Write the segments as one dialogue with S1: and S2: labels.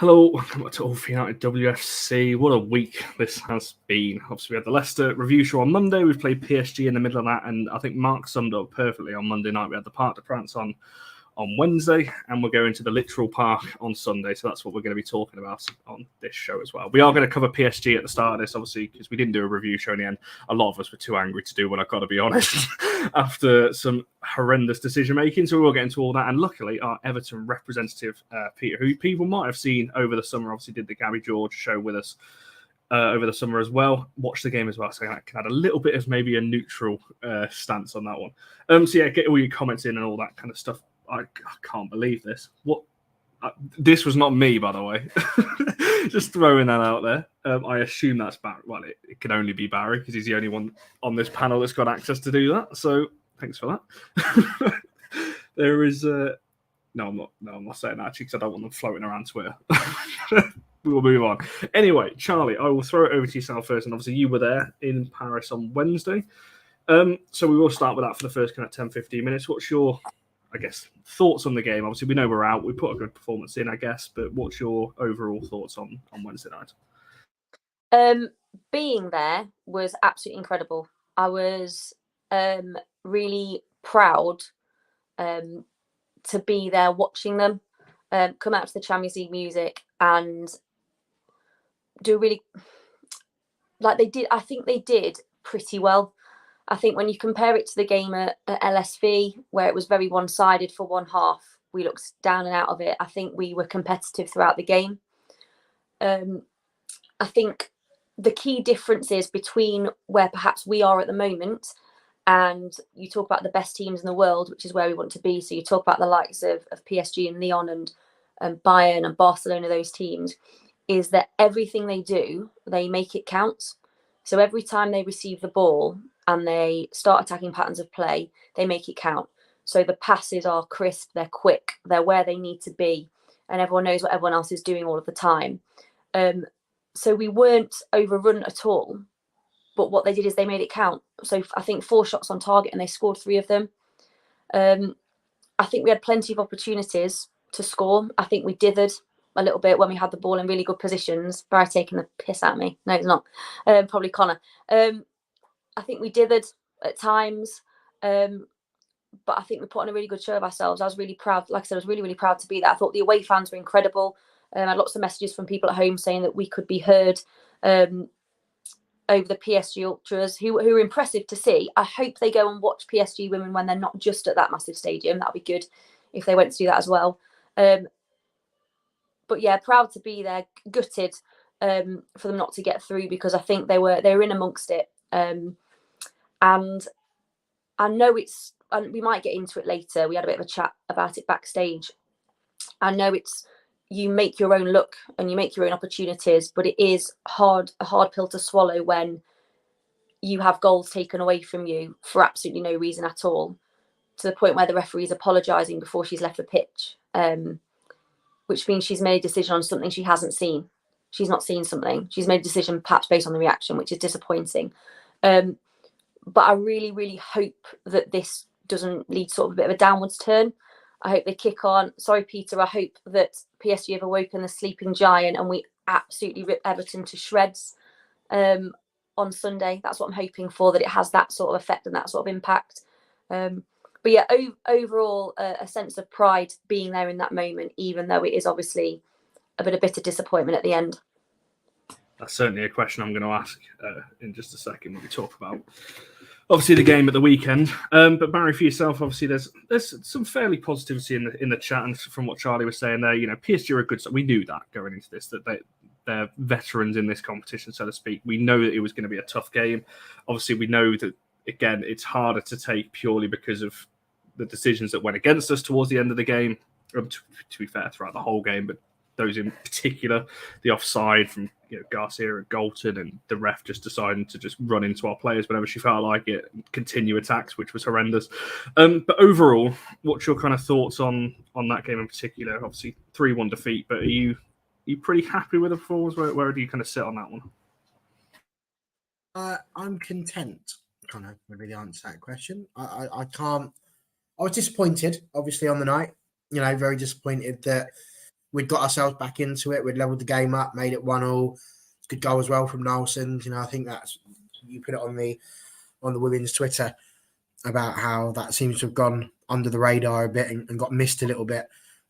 S1: Hello, welcome back to All For United WFC. What a week this has been. Obviously, we had the Leicester review show on Monday. We've played PSG in the middle of that, and I think Mark summed up perfectly on Monday night. We had the Parc de France on Wednesday, and we're going to the literal park on Sunday. So that's what we're going to be talking about on this show as well. We are going to cover PSG at the start of this, obviously, because we didn't do a review show in the end. A lot of us were too angry to do one, I've got to be honest, after some horrendous decision making. So we will get into all that. And luckily, our Everton representative, Peter, who people might have seen over the summer, obviously did the Gabby George show with us over the summer as well. Watch the game as well, so I can add a little bit of maybe a neutral stance on that one. So yeah, get all your comments in and all that kind of stuff. I can't believe this. What? This was not me, by the way. Just throwing that out there. I assume that's Barry. Well, it can only be Barry because he's the only one on this panel that's got access to do that. So thanks for that. There is no, I'm not saying that actually because I don't want them floating around Twitter. We will move on. Anyway, Charlie, I will throw it over to yourself first, and obviously you were there in Paris on Wednesday. So we will start with that for the first kind of 10-15 minutes. What's your, I guess, thoughts on the game? Obviously, we know we're out. We put a good performance in, I guess, but what's your overall thoughts on Wednesday night?
S2: Being there was absolutely incredible. I was really proud to be there watching them come out to the Champions League music and do really, like they did. I think they did pretty well. I think when you compare it to the game at LSV, where it was very one-sided for one half, we looked down and out of it. I think we were competitive throughout the game. I think the key differences between where perhaps we are at the moment, and you talk about the best teams in the world, which is where we want to be. So you talk about the likes of PSG and Lyon and Bayern and Barcelona, those teams, is that everything they do, they make it count. So every time they receive the ball and they start attacking patterns of play, they make it count. So the passes are crisp, they're quick, they're where they need to be, and everyone knows what everyone else is doing all of the time. So we weren't overrun at all, but what they did is they made it count. So I think 4 shots on target and they scored 3 of them. I think we had plenty of opportunities to score. I think we dithered a little bit when we had the ball in really good positions. Barry taking the piss at me. No, it's not. Probably Connor. I think we dithered at times, but I think we put on a really good show of ourselves. I was really proud. Like I said, I was really, really proud to be there. I thought the away fans were incredible. I had lots of messages from people at home saying that we could be heard over the PSG ultras, who were impressive to see. I hope they go and watch PSG women when they're not just at that massive stadium. That'd be good if they went to do that as well. But yeah, proud to be there. Gutted for them not to get through, because I think they were in amongst it. And I know it's, and we might get into it later. We had a bit of a chat about it backstage. I know it's, you make your own luck and you make your own opportunities, but it is a hard pill to swallow when you have goals taken away from you for absolutely no reason at all, to the point where the referee's apologising before she's left the pitch, which means she's made a decision on something she hasn't seen. She's not seen something. She's made a decision perhaps based on the reaction, which is disappointing. But I really, really hope that this doesn't lead sort of a bit of a downwards turn. I hope they kick on. Sorry, Peter. I hope that PSG have awoken the sleeping giant and we absolutely rip Everton to shreds on Sunday. That's what I'm hoping for, that it has that sort of effect and that sort of impact. But yeah, overall, a sense of pride being there in that moment, even though it is obviously a bit of bitter disappointment at the end.
S1: That's certainly a question I'm going to ask in just a second when we talk about, obviously, the game at the weekend. But Barry, for yourself, obviously, there's some fairly positivity in the chat, and from what Charlie was saying there, you know, PSG are a good. We knew that going into this, that they're veterans in this competition, so to speak. We know that it was going to be a tough game. Obviously, we know that, again, it's harder to take purely because of the decisions that went against us towards the end of the game. To be fair, throughout the whole game, but those in particular, the offside from Garcia and Galton, and the ref just deciding to just run into our players whenever she felt like it, and continue attacks, which was horrendous. But overall, what's your kind of thoughts on that game in particular? Obviously, 3-1 defeat, but are you pretty happy with the performance? Where do you kind of sit on that one?
S3: I'm content, kind of maybe the answer to that question. I can't. I was disappointed, obviously, on the night. Very disappointed that we'd got ourselves back into it. We'd leveled the game up, made it 1-1. Good goal as well from Nelson. I think that's, you put it on the women's Twitter about how that seems to have gone under the radar a bit and got missed a little bit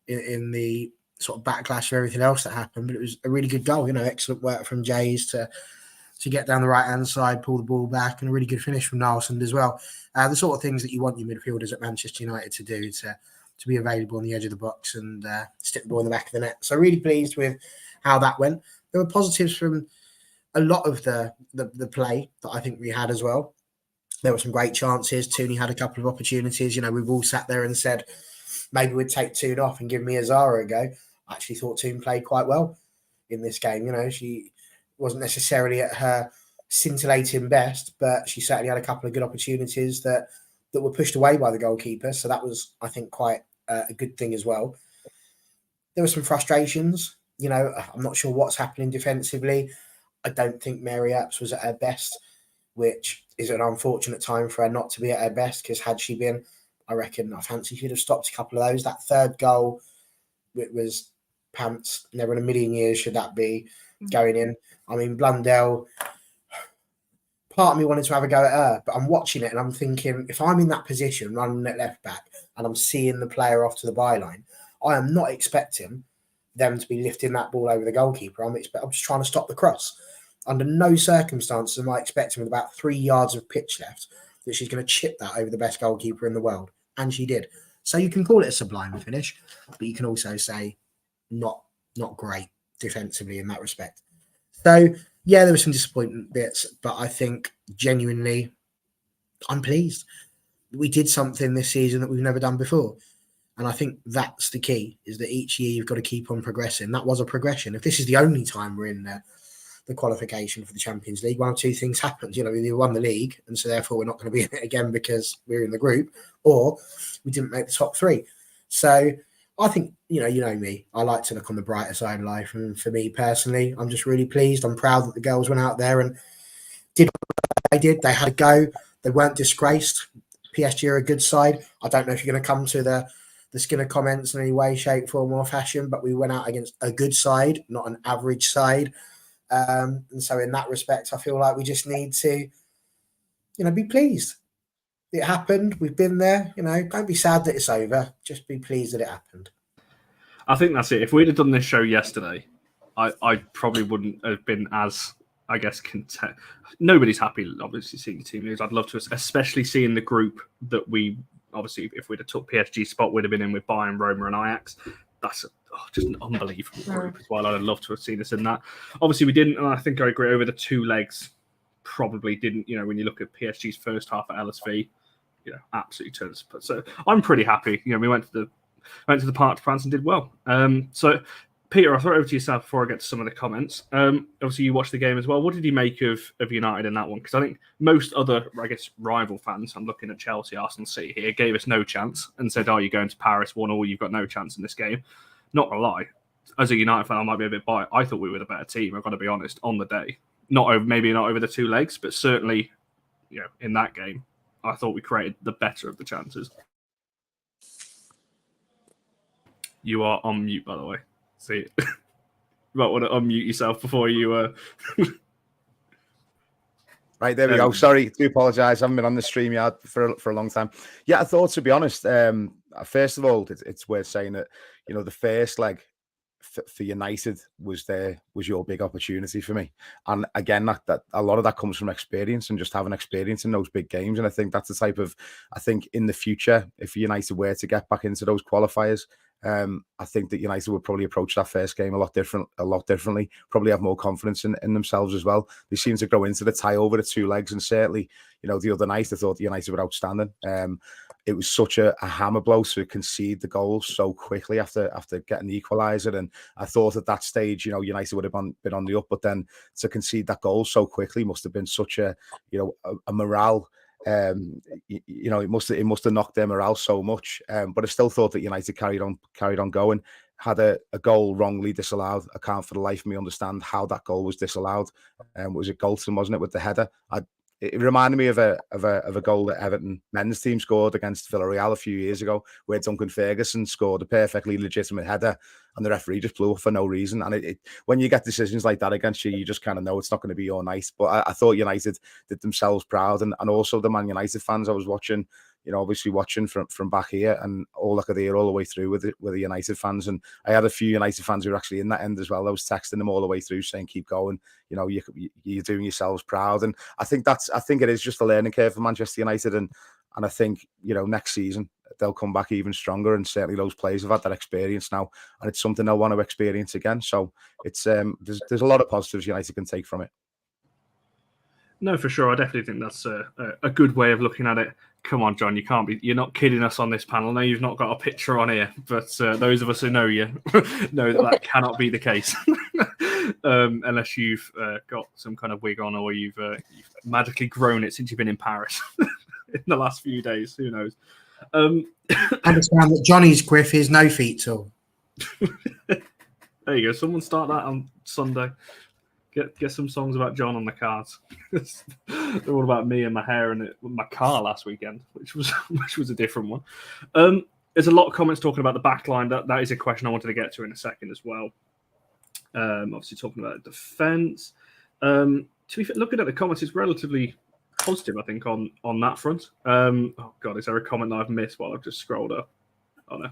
S3: in the sort of backlash of everything else that happened. But it was a really good goal. Excellent work from Jays to get down the right-hand side, pull the ball back, and a really good finish from Nelson as well. The sort of things that you want your midfielders at Manchester United to do, to be available on the edge of the box and stick the ball in the back of the net. So really pleased with how that went. There were positives from a lot of the play that I think we had as well. There were some great chances. Tooney had a couple of opportunities. We've all sat there and said maybe we'd take Toon off and give Mia Zara a go. I actually thought Toon played quite well in this game. She wasn't necessarily at her scintillating best, but she certainly had a couple of good opportunities that were pushed away by the goalkeeper. So that was, I think, quite a good thing as well. There were some frustrations. I'm not sure what's happening defensively. I don't think Mary Epps was at her best, which is an unfortunate time for her not to be at her best, because had she been, I reckon, I fancy she'd have stopped a couple of those. That third goal, it was pants. Never in a million years should that be going in. I mean, Blundell, part of me wanted to have a go at her, but I'm watching it and I'm thinking, if I'm in that position running at left back and I'm seeing the player off to the byline, I am not expecting them to be lifting that ball over the goalkeeper. I'm just trying to stop the cross. Under no circumstances am I expecting, with about 3 yards of pitch left, that she's going to chip that over the best goalkeeper in the world. And she did. So you can call it a sublime finish, but you can also say not great defensively in that respect. So, yeah, there were some disappointment bits, but I think genuinely I'm pleased. We did something this season that we've never done before. And I think that's the key, is that each year you've got to keep on progressing. That was a progression. If this is the only time we're in the qualification for the Champions League, one of two things happens. We either won the league, and so therefore we're not going to be in it again because we're in the group, or we didn't make the top three. So I think, you know me, I like to look on the brighter side of life. And for me personally, I'm just really pleased. I'm proud that the girls went out there and did what they did. They had a go. They weren't disgraced. PSG are a good side. I don't know if you're going to come to the Skinner comments in any way, shape, form or fashion, but we went out against a good side, not an average side. And so in that respect, I feel like we just need to, be pleased. It happened. We've been there. Don't be sad that it's over. Just be pleased that it happened.
S1: I think that's it. If we'd have done this show yesterday, I probably wouldn't have been as, I guess, content. Nobody's happy, obviously, seeing the team lose. I'd love to, especially seeing the group that we, obviously, if we'd have took PSG spot, we'd have been in with Bayern, Roma and Ajax. That's just an unbelievable group as well. I'd love to have seen us in that. Obviously, we didn't, and I think I agree, over the two legs, probably didn't. When you look at PSG's first half at LSV, absolutely turns. So I'm pretty happy. We went to the Parc de France and did well. So Peter, I'll throw it over to yourself before I get to some of the comments. Obviously, you watched the game as well. What did you make of United in that one? Because I think most other, I guess, rival fans, I'm looking at Chelsea, Arsenal, City here, gave us no chance and said, you're going to Paris 1-1, you've got no chance in this game. Not going to lie, as a United fan, I might be a bit biased. I thought we were the better team, I've got to be honest, on the day. Maybe not over the two legs, but certainly, in that game, I thought we created the better of the chances. You are on mute, by the way. See, you might want to unmute yourself before you.
S4: Right, there we go. Sorry, do apologise. I haven't been on the StreamYard for a long time. Yeah, I thought, to be honest, first of all, it's worth saying that the first leg for United was your big opportunity for me, and again, that a lot of that comes from experience and just having experience in those big games. And I think that's the type of, I think in the future, if United were to get back into those qualifiers, I think that United would probably approach that first game a lot differently, probably have more confidence in themselves as well. They seem to go into the tie over the two legs, and certainly, the other night I thought the United were outstanding. It was such a hammer blow to concede the goals so quickly after getting the equaliser, and I thought at that stage, United would have been on the up, but then to concede that goal so quickly must have been such a morale. It must have knocked their morale so much. But I still thought that United carried on going. Had a goal wrongly disallowed. I can't for the life of me understand how that goal was disallowed. Was it Golton, wasn't it, with the header? It reminded me of a goal that Everton men's team scored against Villarreal a few years ago, where Duncan Ferguson scored a perfectly legitimate header, and the referee just blew it for no reason. And when you get decisions like that against you, you just kind of know it's not going to be your night. But I thought United did themselves proud, and also the Man United fans I was watching. Obviously watching from back here, and all I could hear all the way through with the United fans. And I had a few United fans who were actually in that end as well. I was texting them all the way through saying, keep going, you're doing yourselves proud. And I think it is just a learning curve for Manchester United. And I think, next season they'll come back even stronger. And certainly those players have had that experience now, and it's something they'll want to experience again. So it's there's a lot of positives United can take from it.
S1: No, for sure. I definitely think that's a good way of looking at it. Come on, John, you're not kidding us on this panel. No, you've not got a picture on here, but those of us who know you know that cannot be the case unless you've got some kind of wig on, or you've magically grown it since you've been in Paris in the last few days. Who knows?
S3: Understand that Johnny's quiff is no feet tool.
S1: There you go. Someone start that on Sunday. Get some songs about John on the cards. They're all about me and my hair and my car last weekend, which was a different one. There's a lot of comments talking about the back line. That is a question I wanted to get to in a second as well. Obviously talking about defence. To be fair, looking at the comments, it's relatively positive, I think, on that front. Oh God, is there a comment that I've missed while I've just scrolled up? Oh no.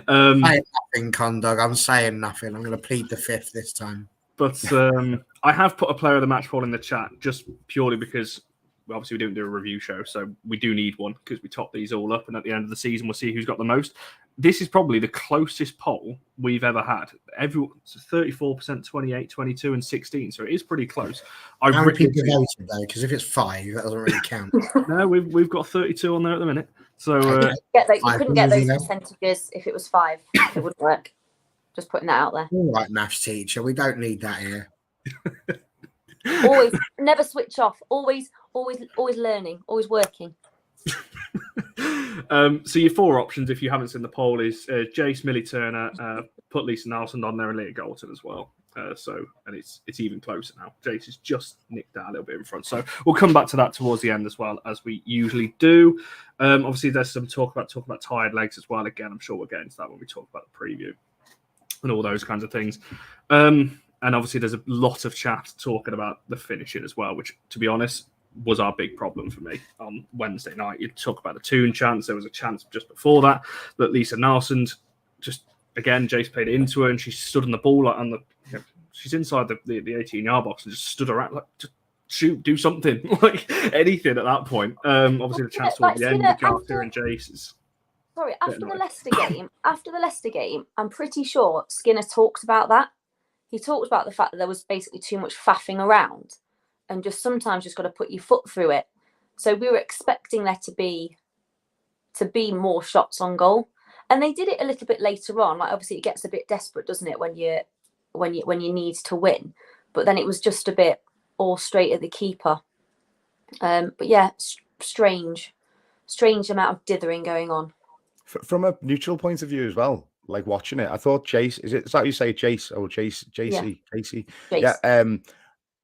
S3: Saying nothing, Condog. I'm saying nothing. I'm going to plead the fifth this time.
S1: But I have put a player of the match poll in the chat just purely because obviously we don't do a review show, so we do need one because we top these all up, and at the end of the season we'll see who's got the most. This is probably the closest poll we've ever had. Everyone's 34%, 28, 22, and 16, so it is pretty close.
S3: How many people voted though? Because if it's 5, that doesn't really count.
S1: No, we've got 32 on there at the minute. So
S2: you couldn't get those percentages if it was 5. It wouldn't work. Just putting that out there.
S3: All right, maths teacher, we don't need that here.
S2: Always, never switch off. Always learning. Always working.
S1: So your 4 options, if you haven't seen the poll, is Jace, Millie Turner, put Lisa Nelson on there, and Leah Galton as well. And it's even closer now. Jace has just nicked that a little bit in front. So we'll come back to that towards the end as well, as we usually do. Obviously, there's some talk about tired legs as well. Again, I'm sure we'll get into that when we talk about the preview and all those kinds of things. And obviously, there's a lot of chat talking about the finishing as well, which, to be honest, was our big problem for me on Wednesday night. You talk about the Toon chance. There was a chance just before that Lisa Nelson just, again, Jace played it into her, and she stood on the ball and she's inside the 18-yard box and just stood around like, just shoot, do something, like anything at that point. Obviously, the chance towards the end with Garcia and Jace is.
S2: Sorry, after the Leicester game, I'm pretty sure Skinner talked about that. He talked about the fact that there was basically too much faffing around, and just sometimes just got to put your foot through it. So we were expecting there to be more shots on goal, and they did it a little bit later on. Like, obviously, it gets a bit desperate, doesn't it, when you need to win? But then it was just a bit all straight at the keeper. But yeah, strange amount of dithering going on.
S4: From a neutral point of view as well, like watching it, I thought Jace, is that how you say Jace or JC?
S2: Jace.
S4: Yeah.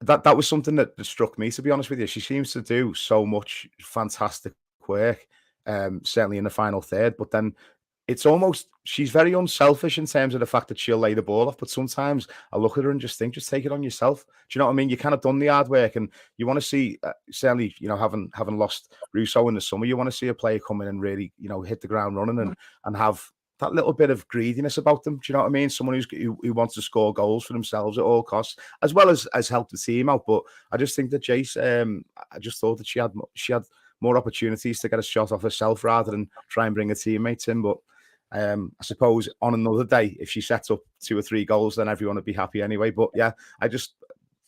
S4: That was something that struck me, to be honest with you. She seems to do so much fantastic work, certainly in the final third, but then it's almost, she's very unselfish in terms of the fact that she'll lay the ball off, but sometimes I look at her and just think, just take it on yourself. Do you know what I mean? You kind of done the hard work, and you want to see, certainly, having lost Russo in the summer, you want to see a player come in and really, hit the ground running and have that little bit of greediness about them. Do you know what I mean? Someone who wants to score goals for themselves at all costs, as well as help the team out. But I just think that Jace, I just thought that she had more opportunities to get a shot off herself rather than try and bring her teammates in. But I suppose on another day, if she sets up 2 or 3 goals, then everyone would be happy anyway. But yeah, I just,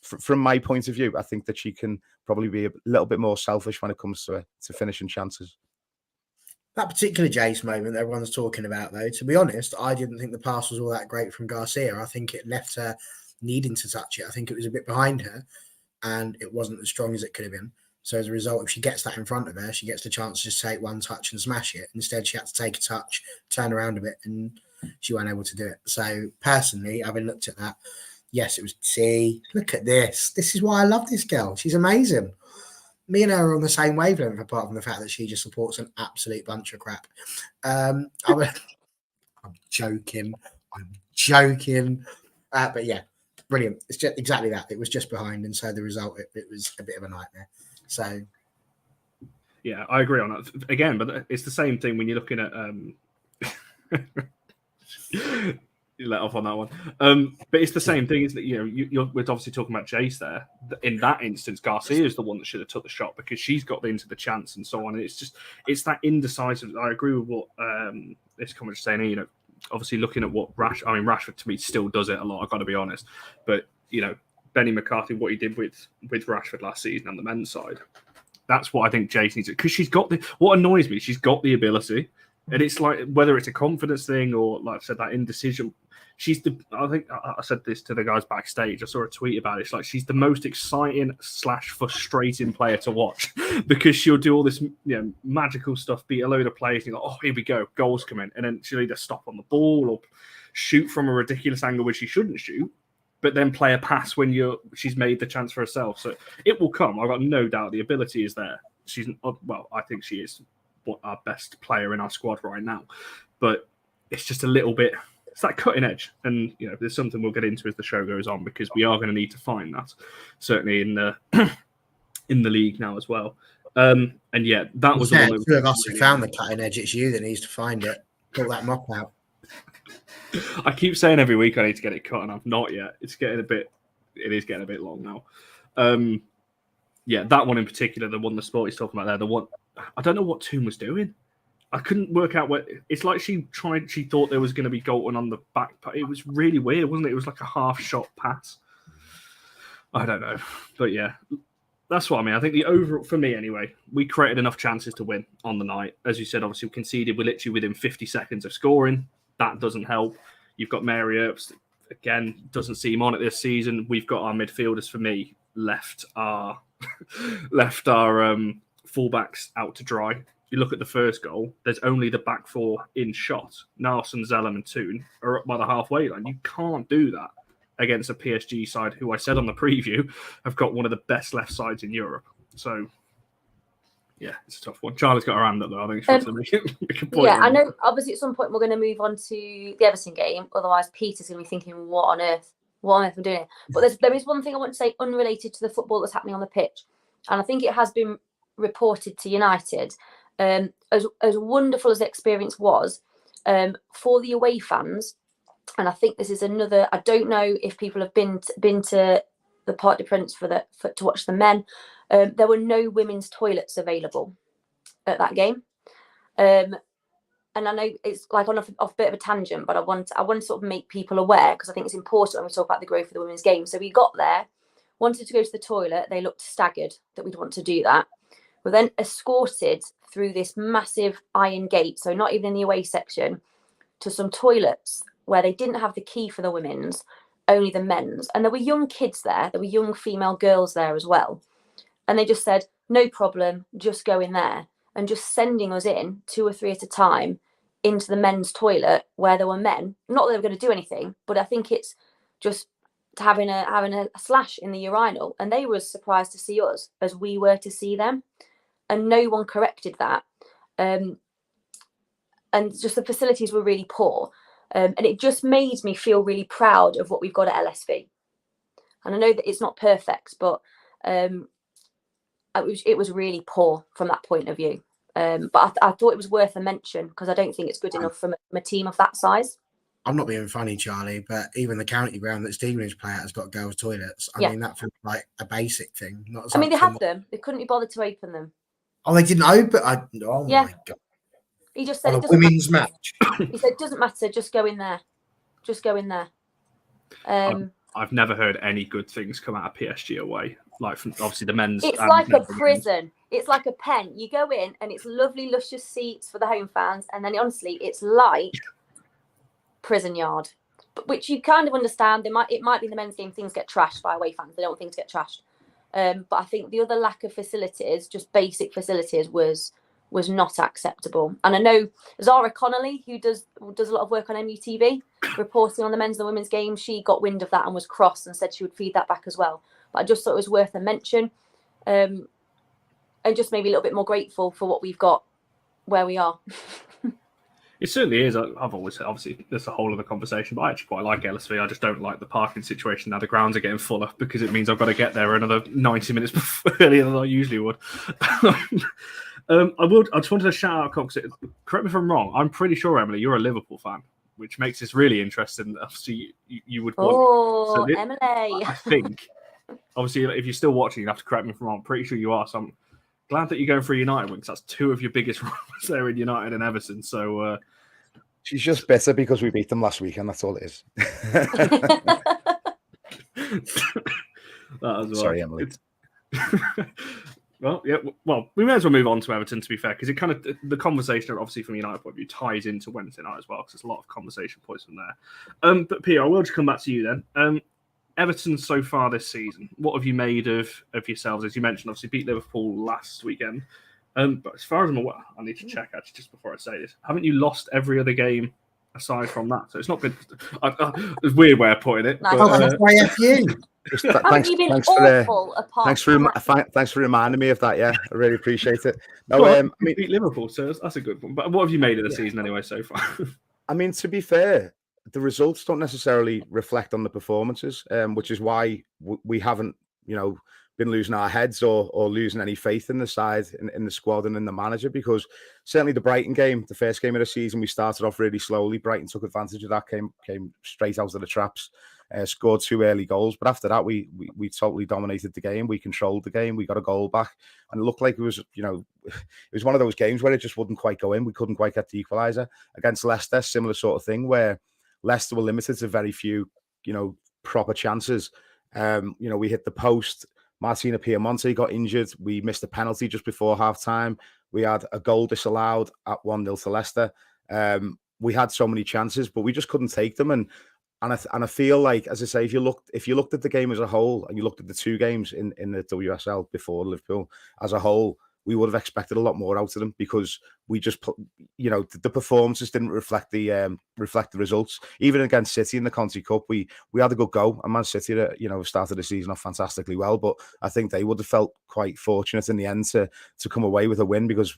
S4: from my point of view, I think that she can probably be a little bit more selfish when it comes to finishing chances.
S3: That particular Jace moment everyone's talking about, though, to be honest, I didn't think the pass was all that great from Garcia. I think it left her needing to touch it. I think it was a bit behind her, and it wasn't as strong as it could have been. So as a result, if she gets that in front of her, she gets the chance to just take one touch and smash it. Instead, she had to take a touch, turn around a bit, and she weren't able to do it. So personally, having looked at that, Yes, it was. See, look at this. This is why I love this girl. She's amazing. Me and her are on the same wavelength, apart from the fact that she just supports an absolute bunch of crap. I'm joking. But yeah, brilliant. It's just exactly that. It was just behind, and so the result, it was a bit of a nightmare. So
S1: yeah, I agree on that again. But it's the same thing when you're looking at. You let off on that one, but it's the same thing. Is that we're obviously talking about Jace there. In that instance, Garcia is the one that should have took the shot because she's got into the chance and so on. And it's that indecisive. I agree with what this comment is saying. Obviously looking at what Rashford to me still does it a lot. I've got to be honest, but Benny McCarthy, what he did with Rashford last season on the men's side, that's what I think Jace needs because she's got what annoys me. She's got the ability. And it's like whether it's a confidence thing or, like I said, that indecision. I think I said this to the guys backstage. I saw a tweet about it. It's like she's the most exciting / frustrating player to watch because she'll do all this magical stuff, beat a load of players. And you're like, oh, here we go, goals come in, and then she'll either stop on the ball or shoot from a ridiculous angle where she shouldn't shoot, but then play a pass when she's made the chance for herself. So it will come. I've got no doubt the ability is there. I think she is our best player in our squad right now, but it's just a little bit. It's that cutting edge, and there's something we'll get into as the show goes on because we are going to need to find that certainly in the in the league now as well. And yeah, that was the one.
S3: Two of us have found the cutting edge. It's you that needs to find it. Pull that mop out.
S1: I keep saying every week I need to get it cut, and I've not yet. It is getting a bit long now. Yeah, that one in particular, the one the sport is talking about there, the one I don't know what Toon was doing. I couldn't work out what it's like. She thought there was going to be Galton on the back. It was really weird, wasn't it? It was like a half shot pass. I don't know, but yeah, that's what I mean. I think the overall, for me anyway, we created enough chances to win on the night. As you said, obviously we conceded. We're literally within 50 seconds of scoring. That doesn't help. You've got Mary Earps, again, doesn't seem on it this season. We've got our midfielders, for me, left our fullbacks out to dry. You look at the first goal, there's only the back four in shot. Nelson, Zellum and Toon are up by the halfway line. You can't do that against a PSG side who I said on the preview have got one of the best left sides in Europe. So, yeah, it's a tough one. Charlie's got her hand up, though. I think she's going to make a point.
S2: Yeah, I know, obviously, at some point we're going to move on to the Everton game. Otherwise, Peter's going to be thinking, what on earth I'm doing? But there is one thing I want to say unrelated to the football that's happening on the pitch. And I think it has been reported to United. As wonderful as the experience was for the away fans, and I think this is another. I don't know if people have been to the Parc des Princes to watch the men. There were no women's toilets available at that game, and I know it's like off a bit of a tangent, but I want to sort of make people aware because I think it's important when we talk about the growth of the women's game. So we got there, wanted to go to the toilet. They looked staggered that we'd want to do that. We're then escorted through this massive iron gate, so not even in the away section, to some toilets where they didn't have the key for the women's, only the men's. And there were young kids there. There were young female girls there as well. And they just said, no problem, just go in there. And just sending us in 2 or 3 at a time into the men's toilet where there were men. Not that they were going to do anything, but I think it's just having a slash in the urinal. And they were as surprised to see us as we were to see them. And no one corrected that. And just the facilities were really poor. And it just made me feel really proud of what we've got at LSV. And I know that it's not perfect, but it was really poor from that point of view. But I thought it was worth a mention because I don't think it's good enough from a team of that size.
S3: I'm not being funny, Charlie, but even the county ground that Stevenage play at has got girls' toilets. I mean, that feels like a basic thing.
S2: I mean, they had them. They couldn't be bothered to open them.
S3: Oh, they didn't open? Oh, my God.
S2: He just said,
S3: on a women's match.
S2: He said, it doesn't matter. Just go in there. Just go in there.
S1: I've never heard any good things come out of PSG away. Like, from obviously the men's.
S2: It's like a prison. It's like a pen. You go in and it's lovely, luscious seats for the home fans. And then honestly, it's like prison yard, which you kind of understand. It might be the men's game. Things get trashed by away fans. They don't want things to get trashed. But I think the other lack of facilities, just basic facilities, was was not acceptable. And I know Zara Connolly, who does a lot of work on MUTV, reporting on the men's and the women's game, she got wind of that and was cross and said she would feed that back as well. But I just thought it was worth a mention, and just maybe a little bit more grateful for what we've got where we are.
S1: It certainly is. I've always said, obviously, there's a whole other conversation, but I actually quite like LSV. I just don't like the parking situation now. The grounds are getting fuller because it means I've got to get there another 90 minutes earlier than I usually would. I just wanted to shout out, Cox. Correct me if I'm wrong. I'm pretty sure, Emily, you're a Liverpool fan, which makes this really interesting. Obviously, you would want.
S2: Oh, so Emily.
S1: I think, obviously, if you're still watching, you have to correct me if I'm wrong. I'm pretty sure you are. So I'm glad that you're going for a United win, because that's two of your biggest rivals there in United and Everton. So
S4: she's just bitter because we beat them last weekend. That's all it is. Sorry, Emily.
S1: Well, yeah. Well, we may as well move on to Everton, to be fair, because it kind of, the conversation, obviously from a United point of view, ties into Wednesday night as well, because there's a lot of conversation points from there. But Pierre, I will just come back to you then. Everton so far this season, what have you made of yourselves? As you mentioned, obviously beat Liverpool last weekend. But as far as I'm aware, I need to check actually just before I say this. Haven't you lost every other game aside from that? So it's not been. It's a weird way of putting it.
S2: Nice.
S1: But,
S3: that's why you.
S4: Thanks for reminding me of that. Yeah, I really appreciate it. No,
S1: well,
S4: I mean,
S1: beat Liverpool, so that's a good one. But what have you made of the season anyway so far?
S4: I mean, to be fair, the results don't necessarily reflect on the performances, which is why we haven't, been losing our heads or losing any faith in the side, in the squad and in the manager, because certainly the Brighton game, the first game of the season, we started off really slowly. Brighton took advantage of that, came straight out of the traps, scored 2 early goals. But after that, we totally dominated the game. We controlled the game. We got a goal back. And it looked like it was, it was one of those games where it just wouldn't quite go in. We couldn't quite get the equaliser. Against Leicester, similar sort of thing, where Leicester were limited to very few, proper chances. We hit the post. Martina Piemonte got injured. We missed a penalty just before half-time. We had a goal disallowed at 1-0 to Leicester. We had so many chances, but we just couldn't take them. And I feel like, as I say, if you looked at the game as a whole, and you looked at the 2 games in the WSL before Liverpool as a whole, we would have expected a lot more out of them, because we just, the performances didn't reflect the results. Even against City in the Conti Cup, we had a good go, and Man City, started the season off fantastically well. But I think they would have felt quite fortunate in the end to come away with a win, because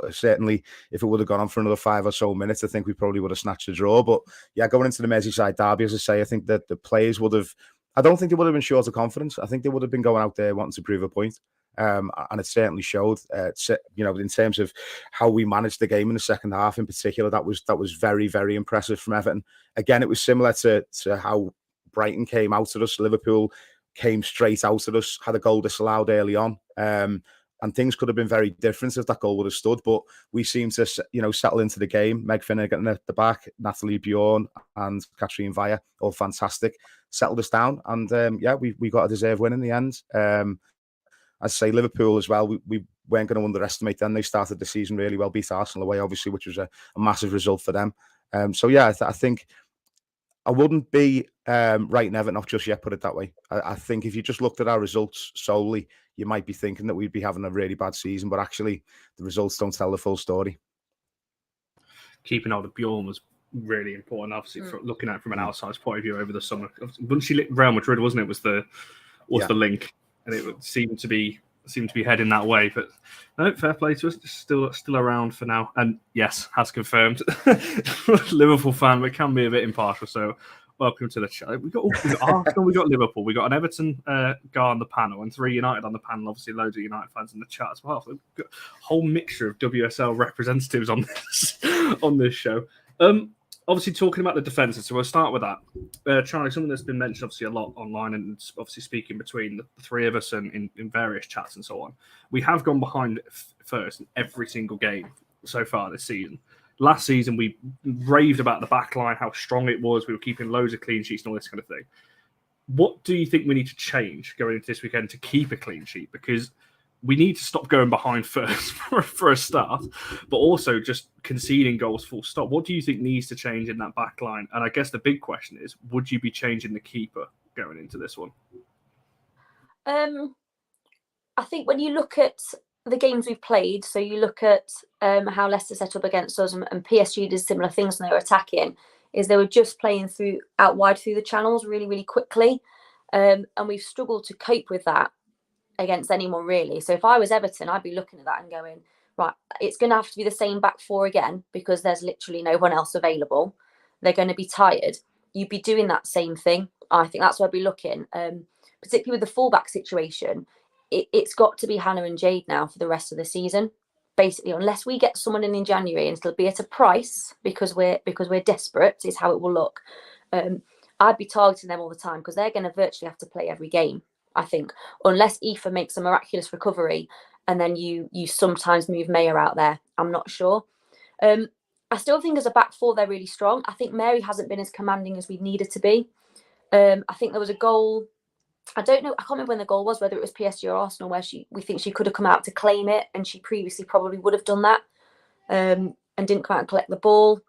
S4: certainly if it would have gone on for another 5 or so minutes, I think we probably would have snatched a draw. But yeah, going into the Merseyside derby, as I say, I think that the players would have. I don't think they would have been short of confidence. I think they would have been going out there wanting to prove a point. And it certainly showed, in terms of how we managed the game in the second half in particular. That was very, very impressive from Everton. Again, it was similar to how Brighton came out at us. Liverpool came straight out at us, had a goal disallowed early on. And things could have been very different if that goal would have stood. But we seemed to, settle into the game. Meg Finnegan at the back, Natalie Bjorn and Katrine Vaya, all fantastic. Settled us down. And, we got a deserved win in the end. I'd say Liverpool as well, we weren't going to underestimate them. They started the season really well, beat Arsenal away, obviously, which was a massive result for them. I think I wouldn't be writing Everton off just yet, put it that way. I think if you just looked at our results solely, you might be thinking that we'd be having a really bad season, but actually the results don't tell the full story.
S1: Keeping hold of Bjorn was really important, obviously, for looking at it from an outside point of view over the summer. Once she licked Real Madrid, wasn't it? Was the link. And it seemed to be heading that way, but no, fair play to us. Still around for now, and yes, has confirmed. Liverpool fan, but can be a bit impartial. So, welcome to the chat. We got Arsenal, we got Liverpool, we got an Everton guy on the panel, and 3 United on the panel. Obviously, loads of United fans in the chat as well. So we've got a whole mixture of WSL representatives on this show. Obviously, talking about the defences, so we'll start with that. Charlie, something that's been mentioned obviously a lot online, and obviously speaking between the 3 of us and in various chats and so on. We have gone behind first in every single game so far this season. Last season, we raved about the back line, how strong it was. We were keeping loads of clean sheets and all this kind of thing. What do you think we need to change going into this weekend to keep a clean sheet? Because we need to stop going behind first for a start, but also just conceding goals full stop. What do you think needs to change in that back line? And I guess the big question is, would you be changing the keeper going into this one?
S2: I think when you look at the games we've played, so you look at how Leicester set up against us, and PSG did similar things when they were attacking, is they were just playing out wide through the channels really, really quickly. And we've struggled to cope with that against anyone, really. So if I was Everton, I'd be looking at that and going, right, it's going to have to be the same back four again because there's literally no one else available. They're going to be tired. You'd be doing that same thing. I think that's where I'd be looking, particularly with the fullback situation. It's got to be Hannah and Jade now for the rest of the season, basically, unless we get someone in January, and it'll be at a price because we're desperate, is how it will look. I'd be targeting them all the time because they're going to virtually have to play every game, I think, unless Aoife makes a miraculous recovery and then you sometimes move Mayer out there. I'm not sure. I still think as a back four, they're really strong. I think Mary hasn't been as commanding as we needed to be. I think there was a goal. I don't know. I can't remember when the goal was, whether it was PSG or Arsenal, where we think she could have come out to claim it, and she previously probably would have done that, and didn't come out and collect the ball.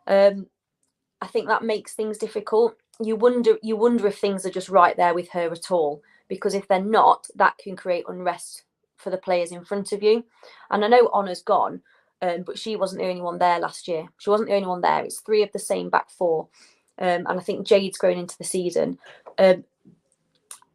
S2: I think that makes things difficult. You wonder if things are just right there with her at all, because if they're not, that can create unrest for the players in front of you. And I know Honor's gone, but she wasn't the only one there last year. She wasn't the only one there. It's three of the same back four, and I think Jade's grown into the season.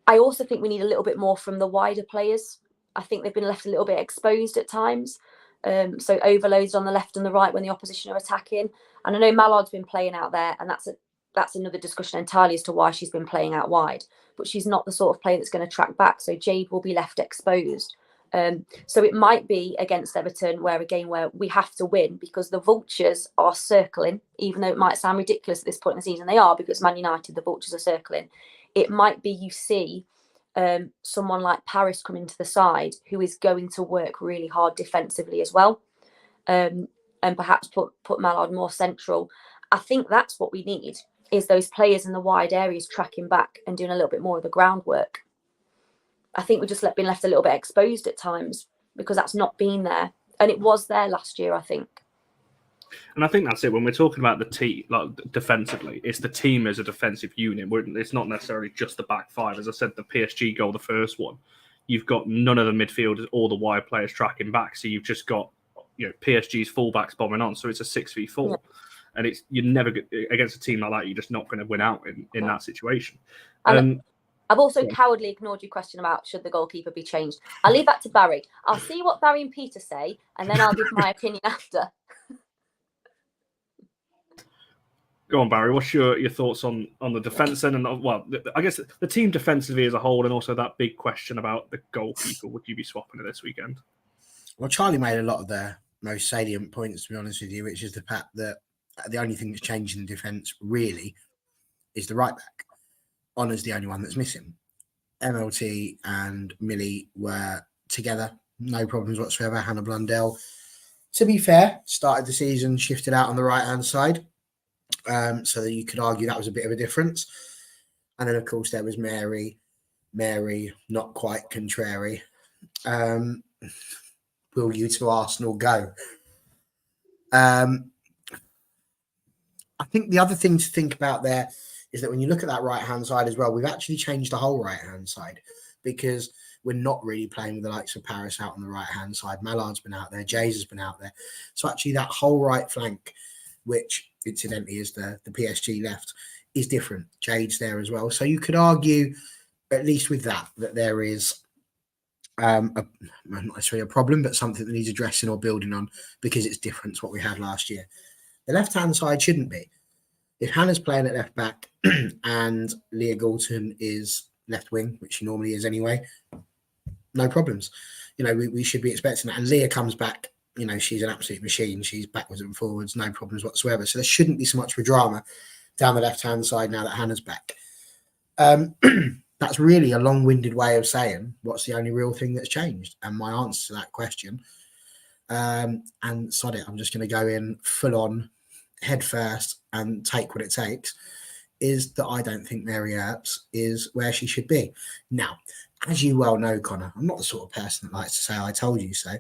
S2: I also think we need a little bit more from the wider players. I think they've been left a little bit exposed at times. So overloads on the left and the right when the opposition are attacking. And I know Mallard's been playing out there, and that's another discussion entirely as to why she's been playing out wide. But she's not the sort of player that's going to track back. So Jade will be left exposed. So it might be against Everton where we have to win because the vultures are circling, even though it might sound ridiculous at this point in the season. They are, because Man United, the vultures are circling. It might be you see someone like Paris come into the side who is going to work really hard defensively as well, and perhaps put Mallard more central. I think that's what we need, is those players in the wide areas tracking back and doing a little bit more of the groundwork. I think we've just been left a little bit exposed at times because that's not been there. And it was there last year, I think.
S1: And I think that's it. When we're talking about the team, like defensively, it's the team as a defensive unit. It's not necessarily just the back five. As I said, the PSG goal, the first one, you've got none of the midfielders or the wide players tracking back. So you've just got, PSG's fullbacks bombing on. So it's a 6v4. Yeah. And you're never against a team like that. You're just not going to win out in that situation.
S2: I've also cowardly ignored your question about should the goalkeeper be changed. I'll leave that to Barry. I'll see what Barry and Peter say, and then I'll give my opinion after.
S1: Go on, Barry. What's your thoughts on the defence then? And I guess the team defensively as a whole, and also that big question about the goalkeeper. Would you be swapping it this weekend?
S3: Well, Charlie made a lot of the most salient points, to be honest with you, which is the fact that the only thing that's changed in defence really is the right back. Honor's the only one that's missing. MLT and Millie were together, no problems whatsoever. Hannah Blundell, to be fair, started the season shifted out on the right-hand side. So that you could argue that was a bit of a difference. And then, of course, there was Mary, not quite contrary. Will you to Arsenal go? I think the other thing to think about there is that when you look at that right-hand side as well, we've actually changed the whole right-hand side because we're not really playing with the likes of Paris out on the right-hand side. Mallard's been out there. Jays has been out there. So actually that whole right flank, which incidentally is the PSG left, is different. Jade's there as well. So you could argue, at least with that there is not necessarily a problem, but something that needs addressing or building on because it's different to what we had last year. The left-hand side shouldn't be. If Hannah's playing at left back and Leah Galton is left wing, which she normally is anyway, no problems. We should be expecting that. And Leah comes back, she's an absolute machine. She's backwards and forwards, no problems whatsoever. So there shouldn't be so much for drama down the left-hand side now that Hannah's back. That's really a long-winded way of saying what's the only real thing that's changed. And my answer to that question, and sod it, I'm just going to go in full on, head first, and take what it takes, is that I don't think Mary Earps is where she should be. Now, as you well know, Connor, I'm not the sort of person that likes to say I told you so,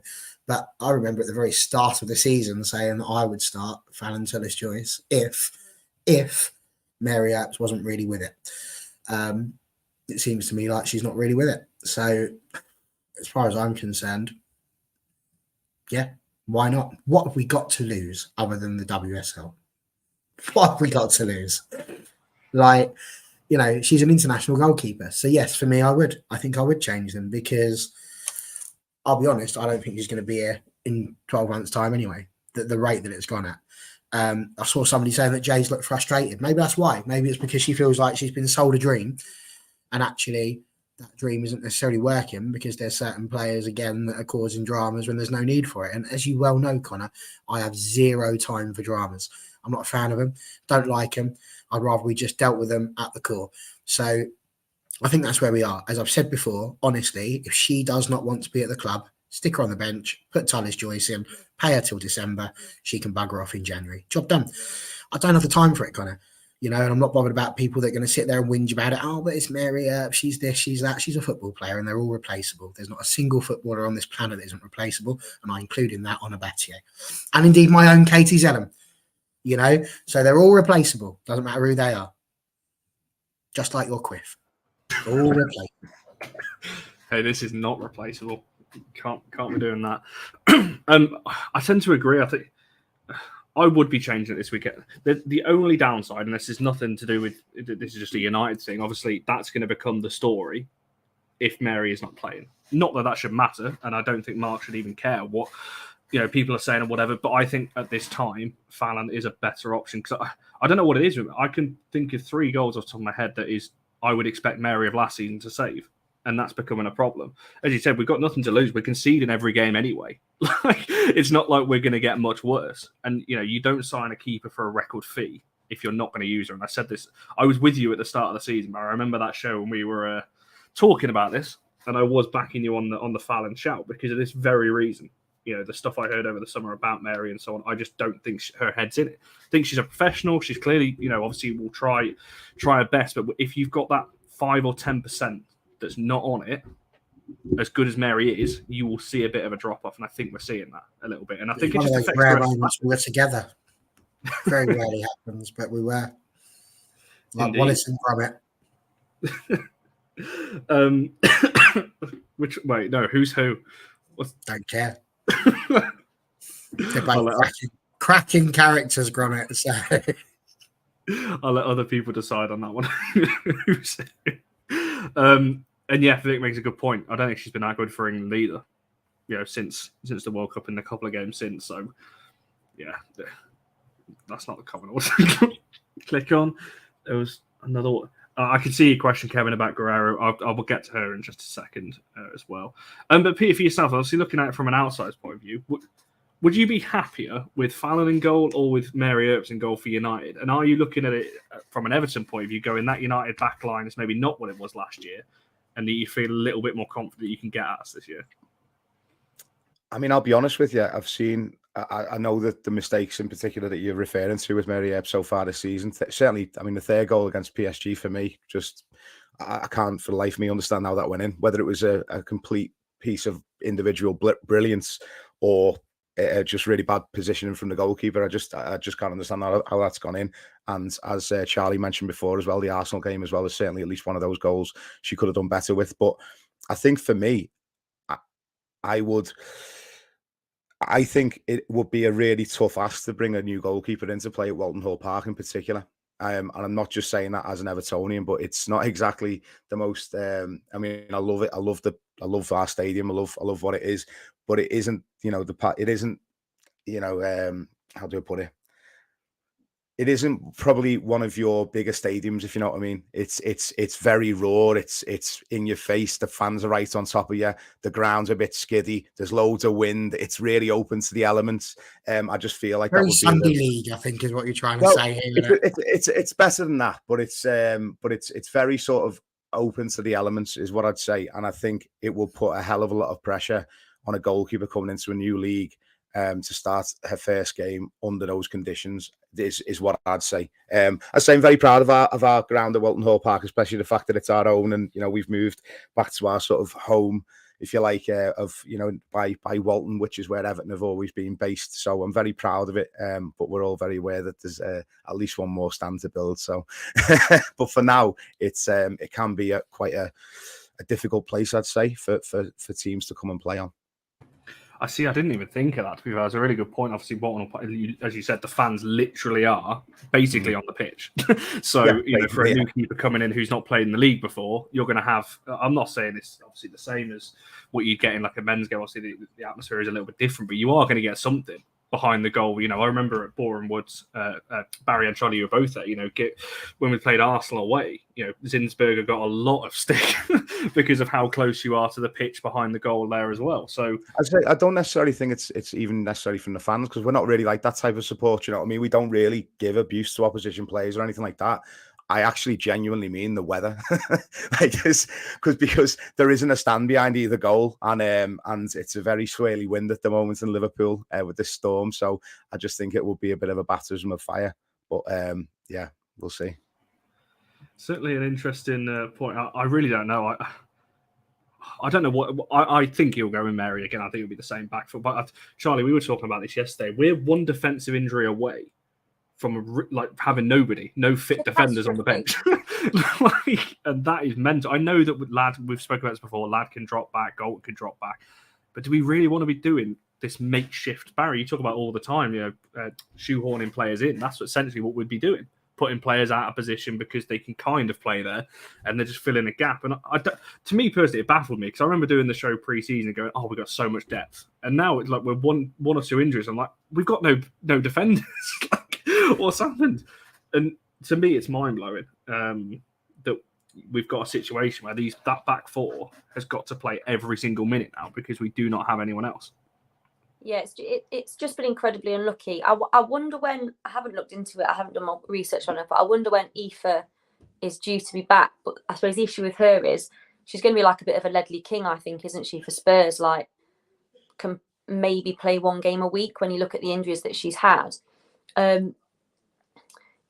S3: but I remember at the very start of the season saying that I would start Fallon Tullis-Joyce if Mary Earps wasn't really with it. It seems to me like she's not really with it. So as far as I'm concerned, Yeah, why not? What have we got to lose other than the WSL? What have we got to lose? Like, you know, she's an international goalkeeper. So yes, for me, I think I would change them, because I'll be honest, I don't think she's going to be here in 12 months' time anyway, the rate that it's gone at. I saw somebody saying that Jay's looked frustrated. Maybe that's why. Maybe it's because she feels like she's been sold a dream, and actually that dream isn't necessarily working, because there's certain players, again, that are causing dramas when there's no need for it. And as you well know, Connor, I have zero time for dramas. I'm not a fan of them. Don't like them. I'd rather we just dealt with them at the core. So I think that's where we are. As I've said before, honestly, if she does not want to be at the club, stick her on the bench, put Tyler Joyce in, pay her till December. She can bugger off in January. Job done. I don't have the time for it, Connor. You know, and I'm not bothered about people that are going to sit there and whinge about it. Oh, but it's Mary Earp. She's this, she's that. She's a football player, and they're all replaceable. There's not a single footballer on this planet that isn't replaceable, and I include in that Honor Battier. And indeed my own Katie Zellum. You know, so they're all replaceable. Doesn't matter who they are. Just like your quiff. All replaceable.
S1: Hey, this is not replaceable. Can't be doing that. I tend to agree. I think I would be changing it this weekend. The only downside, and this is nothing to do with, this is just a United thing. Obviously, that's going to become the story if Mary is not playing. Not that should matter, and I don't think Mark should even care what people are saying or whatever. But I think at this time, Fallon is a better option, because I don't know what it is. I can think of 3 goals off the top of my head that is I would expect Mary of last season to save. And that's becoming a problem. As you said, we've got nothing to lose. We're conceding every game anyway. It's not like we're going to get much worse. And, you don't sign a keeper for a record fee if you're not going to use her. And I said this, I was with you at the start of the season, but I remember that show when we were talking about this, and I was backing you on the Fallon shout because of this very reason. The stuff I heard over the summer about Mary and so on, I just don't think her head's in it. I think she's a professional. She's clearly, obviously will try her best. But if you've got that 5 or 10% that's not on it, as good as Mary is, you will see a bit of a drop off, and I think we're seeing that a little bit. And I think it just affects
S3: rare moments we were together. Very rarely happens, but we were. Like Wallace and Gromit.
S1: Who's who?
S3: Don't care. They're both cracking characters, Gromit. So
S1: I'll let other people decide on that one. And yeah, Vic makes a good point. I don't think she's been that good for England either. Since the World Cup in a couple of games since. So yeah, that's not the comment I was click on. There was another one. I can see your question, Kevin, about Guerrero. I will get to her in just a second as well. But Peter, for yourself, obviously looking at it from an outsider's point of view, would you be happier with Fallon in goal or with Mary Earps in goal for United? And are you looking at it from an Everton point of view, going that United back line is maybe not what it was last year, and that you feel a little bit more confident you can get at us this year?
S4: I mean, I'll be honest with you. I know that the mistakes in particular that you're referring to with Mary Earps so far this season, certainly, I mean, the 3rd goal against PSG for me, just I can't for the life of me understand how that went in, whether it was a complete piece of individual brilliance or just really bad positioning from the goalkeeper. I just can't understand how that's gone in. And as Charlie mentioned before as well, the Arsenal game as well is certainly at least one of those goals she could have done better with. But I think for me, I think it would be a really tough ask to bring a new goalkeeper into play at Walton Hall Park in particular. And I'm not just saying that as an Evertonian, but it's not exactly the most. I mean, I love it. I love our stadium. I love what it is, but it isn't. It isn't. How do I put it? It isn't probably one of your bigger stadiums, if you know what I mean. It's very raw. It's in your face. The fans are right on top of you. The ground's a bit skiddy. There's loads of wind. It's really open to the elements. I just feel like
S3: very
S4: that would
S3: Sunday
S4: be
S3: league, I think, is what you're trying to say here.
S4: It's better than that, but it's very sort of open to the elements, is what I'd say. And I think it will put a hell of a lot of pressure on a goalkeeper coming into a new league. To start her first game under those conditions is what I'd say. I'm very proud of our ground at Walton Hall Park, especially the fact that it's our own, and we've moved back to our sort of home, if you like, by Walton, which is where Everton have always been based. So I'm very proud of it. But we're all very aware that there's at least one more stand to build. So, but for now, it can be quite a difficult place, I'd say, for teams to come and play on.
S1: I see. I didn't even think of that. To be fair, that's a really good point. Obviously, as you said, the fans literally are basically on the pitch. So, for a new keeper coming in who's not played in the league before, you're going to have. I'm not saying it's obviously the same as what you'd get in like a men's game. Obviously, the atmosphere is a little bit different, but you are going to get something behind the goal. I remember at Boreham Woods, Barry and Charlie were both there. When we played Arsenal away, Zinsberger got a lot of stick because of how close you are to the pitch behind the goal there as well. So
S4: I don't necessarily think it's even necessarily from the fans, because we're not really like that type of support. You know what I mean? We don't really give abuse to opposition players or anything like that. I actually genuinely mean the weather, because there isn't a stand behind either goal, and it's a very swirly wind at the moment in Liverpool with this storm. So I just think it will be a bit of a baptism of fire. But yeah, we'll see.
S1: Certainly an interesting point. I really don't know. I don't know what I think he'll go in Mary again. I think it'll be the same back foot. But Charlie, we were talking about this yesterday. We're one defensive injury away from having no fit defenders on the bench. And that is mental. I know that with Lad, we've spoken about this before, Lad can drop back, Gold can drop back. But do we really want to be doing this makeshift? Barry, you talk about all the time, shoehorning players in. That's essentially what we'd be doing. Putting players out of position because they can kind of play there and they're just filling a gap. And to me personally, it baffled me because I remember doing the show pre-season and going, we've got so much depth. And now it's like we're one or two injuries. I'm like, we've got no defenders. What's happened? And to me, it's mind-blowing that we've got a situation where that back four has got to play every single minute now because we do not have anyone else.
S2: Yeah, it's just been incredibly unlucky. I wonder when, I haven't looked into it, I haven't done my research on it, but I wonder when Aoife is due to be back. But I suppose the issue with her is she's going to be like a bit of a Ledley King, I think, isn't she, for Spurs? Like, can maybe play one game a week when you look at the injuries that she's had.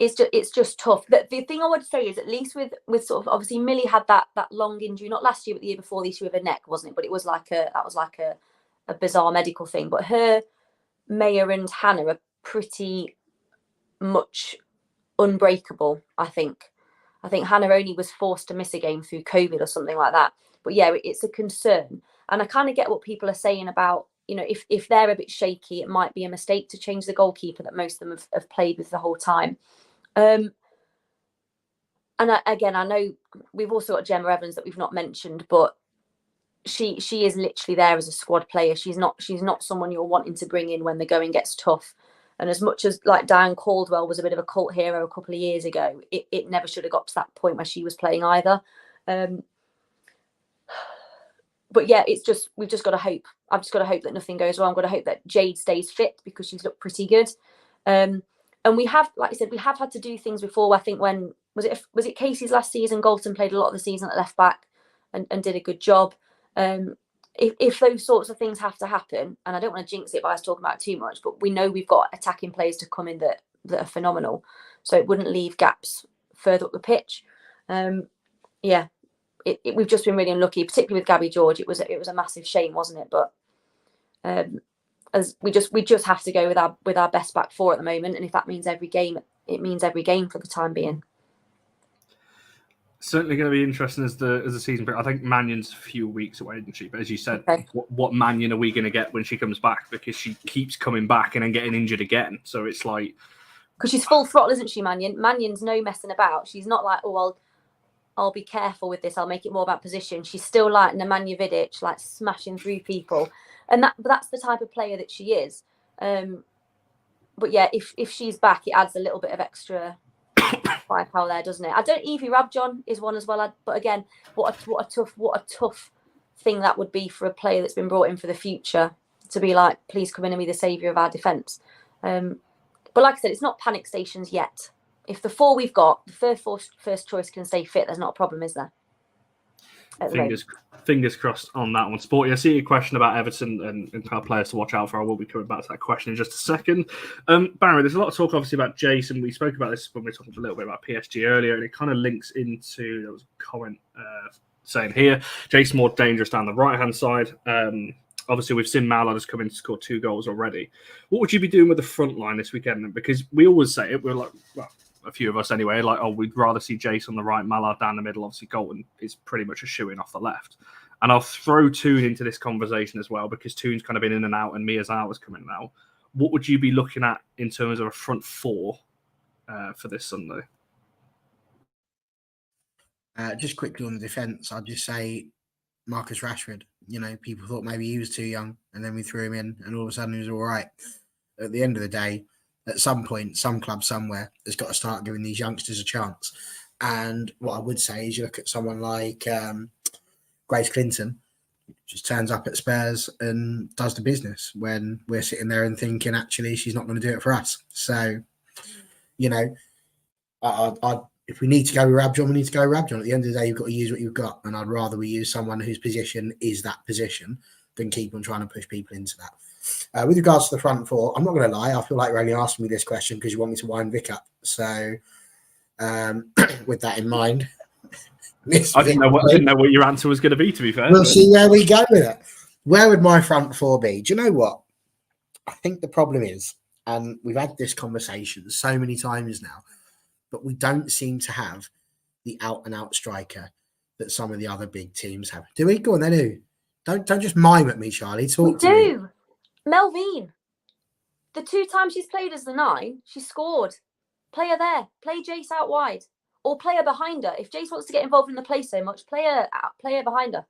S2: It's just tough. The thing I would say is, at least with sort of, obviously Millie had that long injury, not last year but the year before, the issue with her neck, wasn't it? But it was like a bizarre medical thing. But her, Maya and Hannah are pretty much unbreakable, I think. I think Hannah only was forced to miss a game through COVID or something like that. But yeah, it's a concern. And I kind of get what people are saying about, if they're a bit shaky, it might be a mistake to change the goalkeeper that most of them have played with the whole time. And I know we've also got Gemma Evans that we've not mentioned, but she is literally there as a squad player. She's not someone you're wanting to bring in when the going gets tough. And as much as like Diane Caldwell was a bit of a cult hero a couple of years ago, it never should have got to that point where she was playing either. But yeah, we've just got to hope. I've just got to hope that nothing goes wrong. I've got to hope that Jade stays fit because she's looked pretty good. And we have, like I said, we have had to do things before. I think when was it Casey's last season, Galton played a lot of the season at left back and did a good job. If those sorts of things have to happen, and I don't want to jinx it by us talking about it too much, but we know we've got attacking players to come in that are phenomenal, so it wouldn't leave gaps further up the pitch. Yeah, we've just been really unlucky, particularly with Gabby George. It was a massive shame, wasn't it? But as we just have to go with our best back four at the moment, and if that means every game, it means every game for the time being.
S1: Certainly going to be interesting as the season. But I think Mannion's a few weeks away, isn't she? But as you said,
S2: okay.
S1: What Mannion are we going to get when she comes back? Because she keeps coming back and then getting injured again. So it's like,
S2: because she's full throttle, isn't she, Mannion? Mannion's no messing about. She's not like, I'll be careful with this. I'll make it more about position. She's still like Nemanja Vidic, like smashing through people, and that's the type of player that she is. But yeah, if she's back, it adds a little bit of extra firepower there, doesn't it? I don't. Evie Rabjohn is one as well. But again, what a tough thing that would be for a player that's been brought in for the future to be like, please come in and be the saviour of our defence. But like I said, it's not panic stations yet. If the four we've got, the first choice can stay fit, there's not a problem, is there?
S1: Fingers crossed on that one. Sporty, I see your question about Everton and kind of players to watch out for. I will be coming back to that question in just a second. Barry, there's a lot of talk obviously about Jason. We spoke about this when we talked a little bit about PSG earlier, and it kind of links into, there was a comment saying here, Jason more dangerous down the right-hand side. Obviously, we've seen Mallard has come in to score 2 goals already. What would you be doing with the front line this weekend? Because we always say it, we're like, well, a few of us anyway, like, we'd rather see Jace on the right, Mallard down the middle. Obviously, Galton is pretty much a shoe-in off the left. And I'll throw Toon into this conversation as well, because Toon's kind of been in and out and Miyazawa's coming now. What would you be looking at in terms of a front four for this Sunday?
S3: Just quickly on the defence, I'd just say Marcus Rashford. You know, people thought maybe he was too young, and then we threw him in, and all of a sudden he was all right. At the end of the day, at some point, some club somewhere has got to start giving these youngsters a chance. And what I would say is you look at someone like Grace Clinton, just turns up at Spurs and does the business when we're sitting there and thinking, actually, she's not going to do it for us. So, you know, if we need to go with Rabjon, we need to go with Rabjon. At the end of the day, you've got to use what you've got. And I'd rather we use someone whose position is that position than keep on trying to push people into that. With regards to the front four, I'm not going to lie. I feel like you're only asking me this question because you want me to wind Vic up. So with that in mind,
S1: I didn't know what your answer was going to be, to be fair.
S3: We'll see where we go with it. Where would my front four be? Do you know what? I think the problem is, and we've had this conversation so many times now, but we don't seem to have the out-and-out striker that some of the other big teams have. Do we? Go on, they do. Don't just mime at me, Charlie. Talk to me.
S2: We do. Melvine. The 2 times she's played as the 9, she scored. Play her there. Play Jace out wide. Or play her behind her. If Jace wants to get involved in the play so much, play her behind her.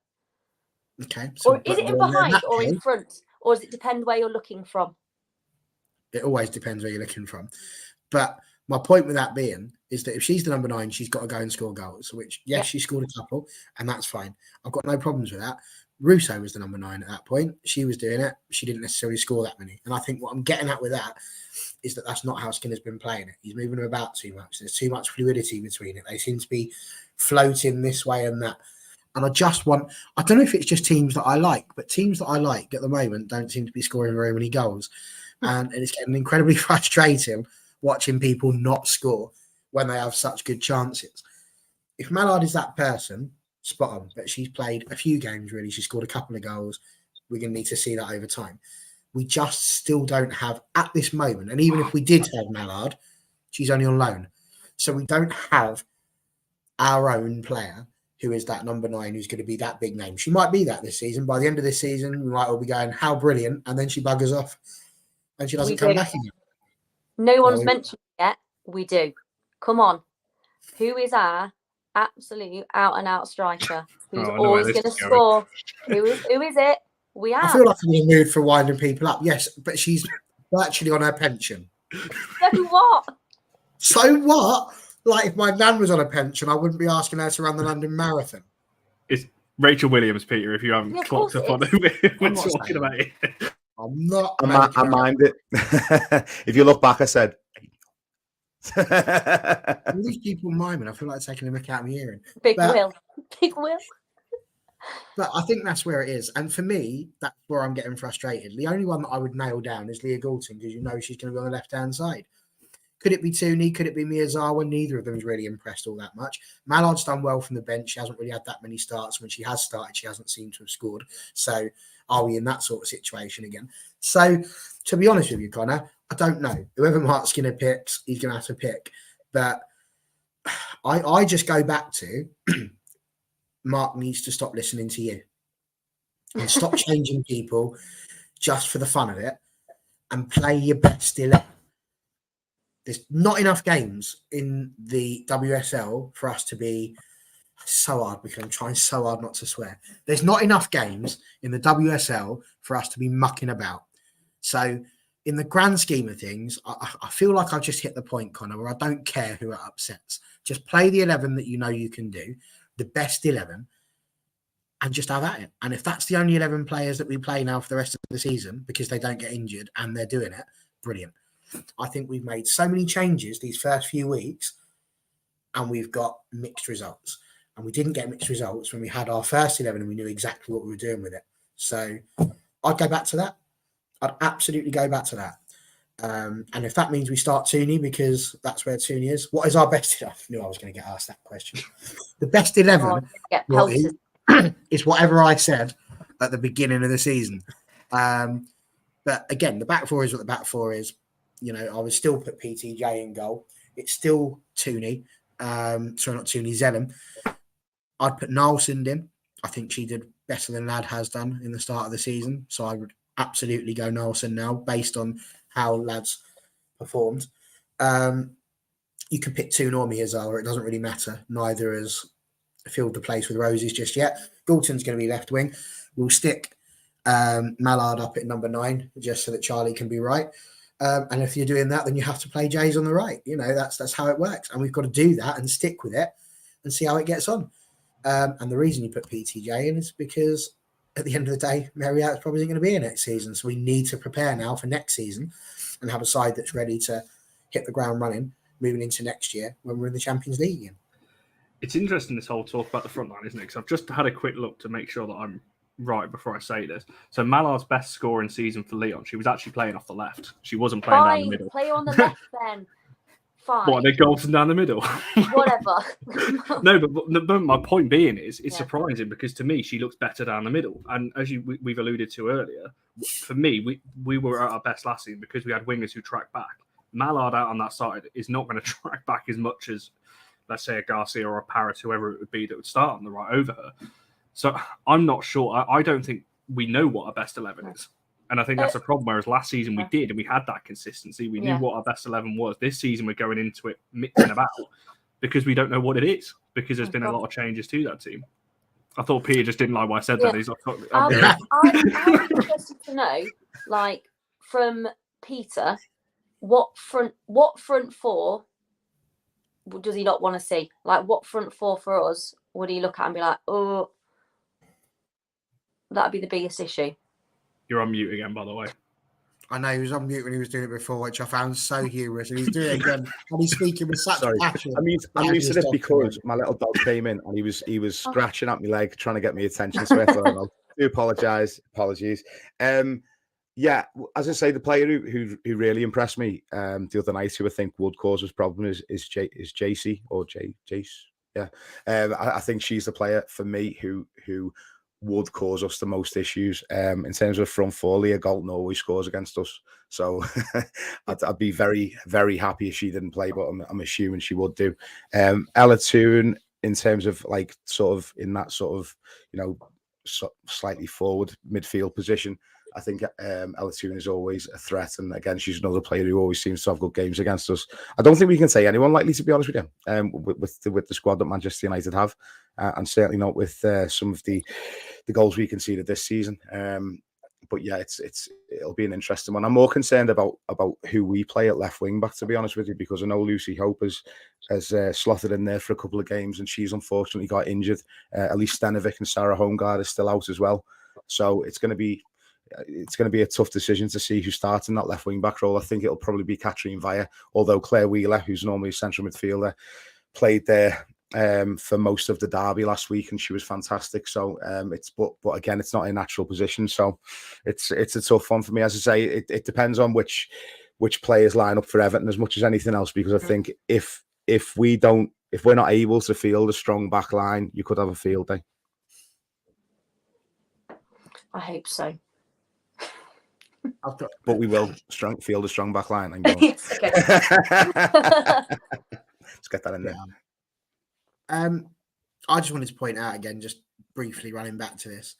S3: Okay. So,
S2: or is it in behind or in front? Or does it depend where you're looking from?
S3: It always depends where you're looking from. But my point with that being is that if she's the number 9, she's got to go and score goals, which, yes, she scored a couple, and that's fine. I've got no problems with that. Russo was the number 9 at that point. She was doing it. She didn't necessarily score that many. And I think what I'm getting at with that is that that's not how Skinner's been playing it. He's moving them about too much. There's too much fluidity between it. They seem to be floating this way and that. And I don't know if it's just teams that I like, but teams that I like at the moment don't seem to be scoring very many goals. And it's getting incredibly frustrating watching people not score when they have such good chances. If Mallard is that person, spot on. But she's played a few games, really. She scored a couple of goals. We're going to need to see that over time. We just still don't have, at this moment, and even if we did have Mallard, she's only on loan. So we don't have our own player who is that number 9 who's going to be that big name. She might be that this season. By the end of this season, we might all be going, how brilliant, and then she buggers off and she doesn't come back again.
S2: No one's mentioned it yet. We do. Come on. Who is our absolute out-and-out striker who's always going to score? Who is it? We have.
S3: I feel like I'm in the mood for winding people up. Yes, but she's actually on her pension.
S2: So what?
S3: So what? Like, if my nan was on a pension, I wouldn't be asking her to run the London Marathon.
S1: It's Rachel Williams, Peter, if you haven't clocked up on it. We're talking about it.
S3: I'm not.
S4: I mind it. If you look back, I said.
S3: All these people miming, I feel like taking a mick out of my earring.
S2: Big Will.
S3: But I think that's where it is. And for me, that's where I'm getting frustrated. The only one that I would nail down is Leah Goulton, because you know she's going to be on the left-hand side. Could it be Tooney? Could it be Miyazawa? Neither of them has really impressed all that much. Mallard's done well from the bench. She hasn't really had that many starts. When she has started, she hasn't seemed to have scored. So are we in that sort of situation again? So to be honest with you, Connor, I don't know. Whoever Mark Skinner picks, he's going to have to pick. But I just go back to Mark needs to stop listening to you and stop changing people just for the fun of it and play your best 11. There's not enough games in the WSL for us to be so hard, because I'm trying so hard not to swear. There's not enough games in the WSL for us to be mucking about. So in the grand scheme of things, I feel like I've just hit the point, Connor, where I don't care who it upsets. Just play the 11 that you know you can do, the best 11, and just have at it. And if that's the only 11 players that we play now for the rest of the season because they don't get injured and they're doing it, brilliant. I think we've made so many changes these first few weeks and we've got mixed results. And we didn't get mixed results when we had our first 11 and we knew exactly what we were doing with it. So I'd go back to that. I'd absolutely go back to that. And if that means we start Tooney, because that's where Tooney is, what is our best 11? I knew I was going to get asked that question. The best 11 is whatever I said at the beginning of the season. But again, the back four is what the back four is. You know, I would still put PTJ in goal. It's still Tooney. Sorry, not Tooney, Zellum. I'd put Nielsen in. I think she did better than Lad has done in the start of the season. So I would absolutely go Nelson now, based on how Lad's performed. You could pick Toonami as well, it doesn't really matter. Neither has filled the place with roses just yet. Galton's going to be left wing. We'll stick Mallard up at number 9, just so that Charlie can be right. And if you're doing that, then you have to play Jays on the right. You know, that's how it works. And we've got to do that and stick with it and see how it gets on. And the reason you put PTJ in is because at the end of the day, Marriott's probably going to be here next season. So we need to prepare now for next season and have a side that's ready to hit the ground running moving into next year when we're in the Champions League again.
S1: It's interesting, this whole talk about the front line, isn't it? Because I've just had a quick look to make sure that I'm right before I say this. So Mallard's best scoring season for Lyon, she was actually playing off the left. She wasn't playing down the middle.
S2: Play on the left then. Fine.
S1: What, they Galton down the middle?
S2: Whatever.
S1: No, but my point being is, it's surprising because to me, she looks better down the middle. And as we've alluded to earlier, for me, we were at our best last season because we had wingers who track back. Mallard out on that side is not going to track back as much as, let's say, a Garcia or a Paris, whoever it would be that would start on the right over her. So I'm not sure. I don't think we know what our best 11 is. And I think that's a problem, whereas last season we did, and we had that consistency. We knew what our best 11 was. This season we're going into it mixing about because we don't know what it is, because there's been a lot of changes to that team. I thought Peter just didn't like what I said that. He's like,
S2: I'm interested to know, like, from Peter, what front four does he not want to see? Like, what front four for us would he look at and be like, oh, that'd be the biggest issue?
S1: You're on mute again, by the way.
S3: I know, he was on mute when he was doing it before, which I found so humorous. And he's doing it again. And he's speaking with such passion.
S4: I'm used to this because my little dog came in and he was scratching at my leg, trying to get my attention. So I thought, I do apologies. Yeah, as I say, the player who really impressed me the other night, who I think would cause us problems, is JC or Jace. Yeah, I think she's the player for me who would cause us the most issues. In terms of front four, Leah Galton always scores against us, so I'd be very, very happy if she didn't play, but I'm assuming she would do. Ella Toon, in terms of like sort of in that sort of, you know, slightly forward midfield position, I think Ella Toon is always a threat, and again, she's another player who always seems to have good games against us. I don't think we can say anyone likely, to be honest with you, with the squad that Manchester United have, and certainly not with some of the goals we conceded this season. But yeah, it'll be an interesting one. I'm more concerned about who we play at left wing back, to be honest with you, because I know Lucy Hope has slotted in there for a couple of games, and she's unfortunately got injured. Elise Stenovic and Sarah Homegaard are still out as well, so it's going to be a tough decision to see who starts in that left wing back role. I think it'll probably be Katrine Vaya, although Claire Wheeler, who's normally a central midfielder, played there for most of the derby last week, and she was fantastic. So but again, it's not a natural position, so it's a tough one for me. As I say, it depends on which players line up for Everton as much as anything else, because I think if we're not able to field a strong back line, you could have a field day.
S2: I hope so.
S4: But we will field a strong back line.
S2: Yes, okay.
S4: Let's get that in there.
S3: I just wanted to point out again, just briefly running back to this,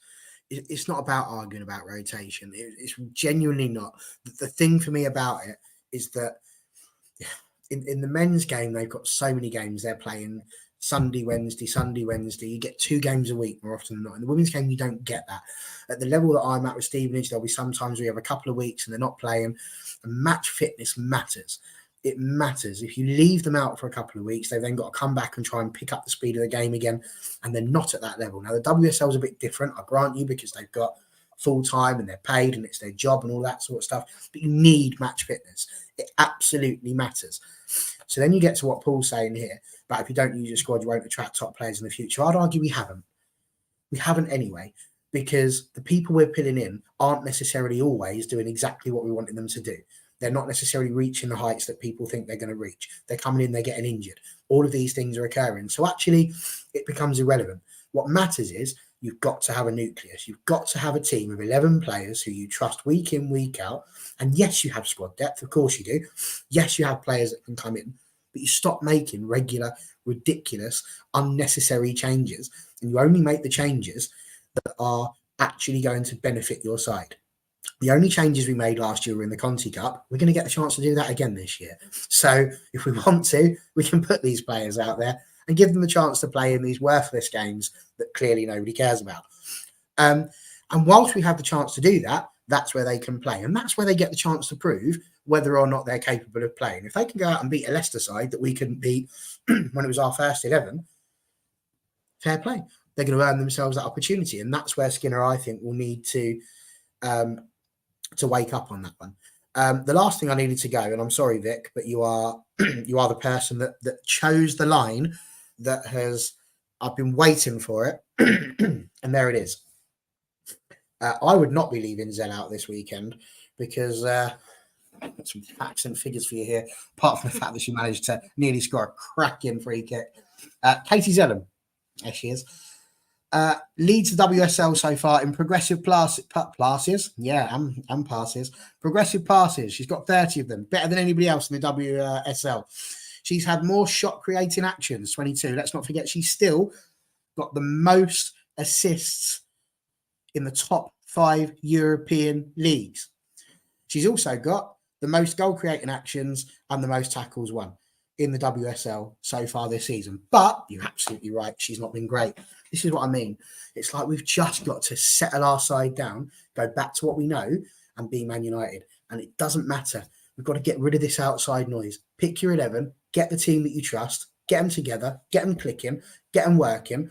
S3: it's not about arguing about rotation. It's genuinely not. The thing for me about it is that in the men's game, they've got so many games they're playing Sunday, Wednesday. You get 2 games a week more often than not. In the women's game, you don't get that. At the level that I'm at with Stevenage, there'll be sometimes we have a couple of weeks and they're not playing. And match fitness matters. It matters. If you leave them out for a couple of weeks, they've then got to come back and try and pick up the speed of the game again, and they're not at that level. Now, the WSL is a bit different, I grant you, because they've got full time and they're paid and it's their job and all that sort of stuff. But you need match fitness. It absolutely matters. So then you get to what Paul's saying here, about if you don't use your squad, you won't attract top players in the future. I'd argue we haven't. We haven't anyway, because the people we're pilling in aren't necessarily always doing exactly what we wanted them to do. They're not necessarily reaching the heights that people think they're going to reach. They're coming in, they're getting injured. All of these things are occurring. So actually, it becomes irrelevant. What matters is you've got to have a nucleus. You've got to have a team of 11 players who you trust week in, week out. And yes, you have squad depth. Of course you do. Yes, you have players that can come in. But you stop making regular, ridiculous, unnecessary changes. And you only make the changes that are actually going to benefit your side. The only changes we made last year were in the Conti Cup. We're going to get the chance to do that again this year. So if we want to, we can put these players out there and give them the chance to play in these worthless games that clearly nobody cares about. And whilst we have the chance to do that, that's where they can play. And that's where they get the chance to prove whether or not they're capable of playing. If they can go out and beat a Leicester side that we couldn't beat when it was our first 11, fair play. They're going to earn themselves that opportunity. And that's where Skinner, I think, will need to wake up on that one. The last thing I needed to go, and I'm sorry, Vic, but you are the person that chose the line that I've been waiting for it, and there it is. I would not be leaving Zell out this weekend because I've got some facts and figures for you here, apart from the fact that she managed to nearly score a cracking free kick. Katie Zellum, there she is. Leads the WSL so far in progressive passes. Yeah, and passes. Progressive passes. She's got 30 of them, better than anybody else in the WSL. She's had more shot creating actions, 22. Let's not forget, she's still got the most assists in the top 5 European leagues. She's also got the most goal creating actions and the most tackles won in the WSL so far this season. But you're absolutely right, she's not been great. This is what I mean. It's like we've just got to settle our side down, go back to what we know, and be Man United. And it doesn't matter. We've got to get rid of this outside noise. Pick your 11, get the team that you trust, get them together, get them clicking, get them working.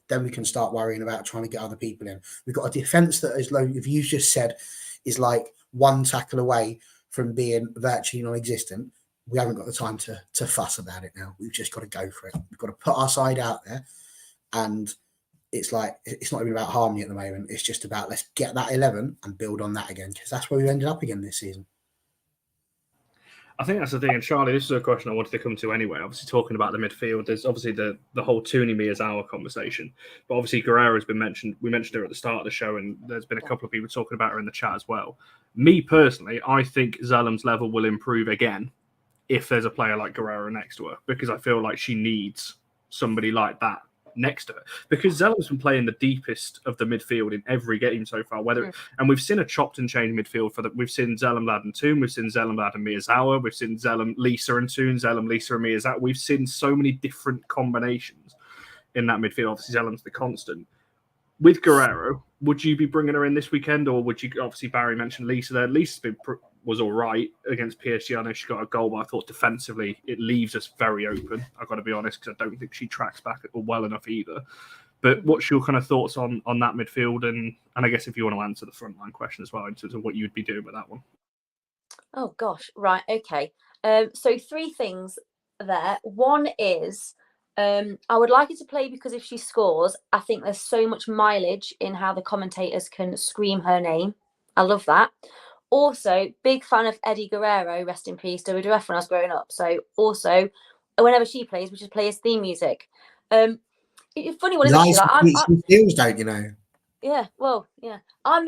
S3: Then we can start worrying about trying to get other people in. We've got a defence that, as low, if you just said, is like one tackle away from being virtually non-existent. We haven't got the time to fuss about it now. We've just got to go for it. We've got to put our side out there. And it's like, it's not even about harmony at the moment. It's just about, let's get that 11 and build on that again, because that's where we ended up again this season.
S1: I think that's the thing. And Charlie, this is a question I wanted to come to anyway. Obviously, talking about the midfield, there's obviously the whole Tooney me as our conversation. But obviously, Guerrero has been mentioned. We mentioned her at the start of the show, and there's been a couple of people talking about her in the chat as well. Me personally, I think Zellum's level will improve again if there's a player like Guerrero next to her, because I feel like she needs somebody like that next to her, because Zellum's been playing the deepest of the midfield in every game so far. And we've seen a chopped and changed midfield for that. We've seen Zellum, Ladd, and Toon. We've seen Zellum, Ladd, and Miyazawa. We've seen Zellum, Lisa, and Toon. Zellum, Lisa, and Miyazawa. We've seen so many different combinations in that midfield. Obviously, Zellum's the constant. With Guerrero, would you be bringing her in this weekend, or would you? Obviously, Barry mentioned Lisa there. Lisa's was all right against PSG. I know she got a goal, but I thought defensively it leaves us very open. I've got to be honest, because I don't think she tracks back well enough either. But what's your kind of thoughts on that midfield? And I guess if you want to answer the frontline question as well, in terms of what you'd be doing with that one.
S2: Oh, gosh. Right. Okay. So 3 things there. One is I would like her to play because if she scores, I think there's so much mileage in how the commentators can scream her name. I love that. Also, big fan of Eddie Guerrero, rest in peace, WWF when I was growing up. So also, whenever she plays, we should play his theme music. It's funny what it is.
S3: Like, feels, don't you know?
S2: Yeah, well, yeah. I'm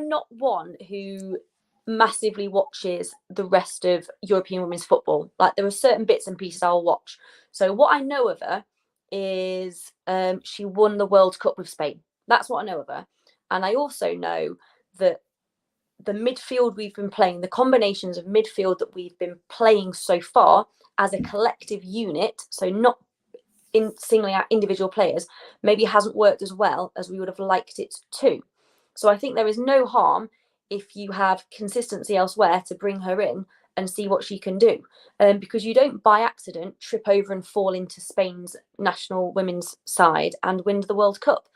S2: not one who massively watches the rest of European women's football. Like, there are certain bits and pieces I'll watch. So what I know of her is she won the World Cup with Spain. That's what I know of her. And I also know that the midfield we've been playing, the combinations of midfield that we've been playing so far as a collective unit, so not in singling out individual players, maybe hasn't worked as well as we would have liked it to. So I think there is no harm if you have consistency elsewhere to bring her in and see what she can do. Because you don't by accident trip over and fall into Spain's national women's side and win the World Cup.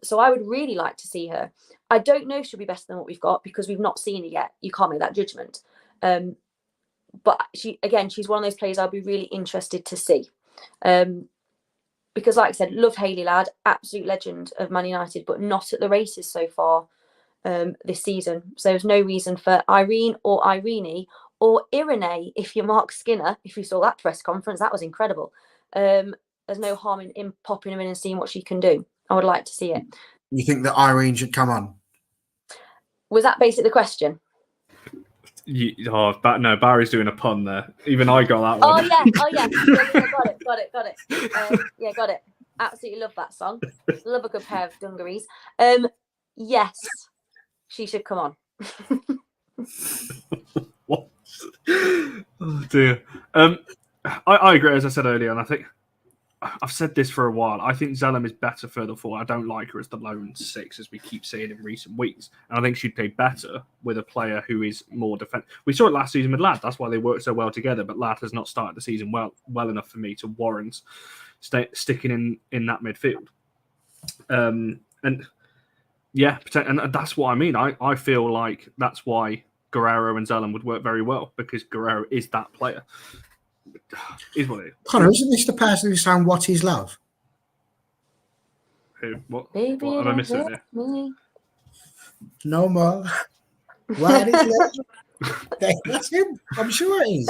S2: So I would really like to see her. I don't know if she'll be better than what we've got because we've not seen her yet. You can't make that judgment. But she's one of those players I'll be really interested to see. Because like I said, love Hayley Ladd, absolute legend of Man United, but not at the races so far this season. So there's no reason for Irene or Irene or Irene, if you're Mark Skinner, if you saw that press conference, that was incredible. There's no harm in popping her in and seeing what she can do. I would like to see it.
S3: You think that Irene should come on?
S2: Was that basically the question?
S1: No, Barry's doing a pun there. Even I got that one.
S2: Oh yeah. Got it. Yeah, got it. Absolutely love that song. Love a good pair of dungarees. Yes, she should come on.
S1: What? Oh dear. I agree, as I said earlier, and I think I've said this for a while. I think Zellum is better further forward. I don't like her as the lone six, as we keep seeing in recent weeks. And I think she'd play better with a player who is more defensive. We saw it last season with Ladd. That's why they worked so well together. But Ladd has not started the season well enough for me to warrant sticking in that midfield. And yeah, and that's what I mean. I feel like that's why Guerrero and Zellum would work very well, because Guerrero is that player. Is what it is.
S3: Connor, isn't this the person who's saying "What is love"?
S1: Who? What?
S2: Baby,
S1: What have I missed it here?
S2: me.
S3: No more. What is love? That's him. I'm sure it is.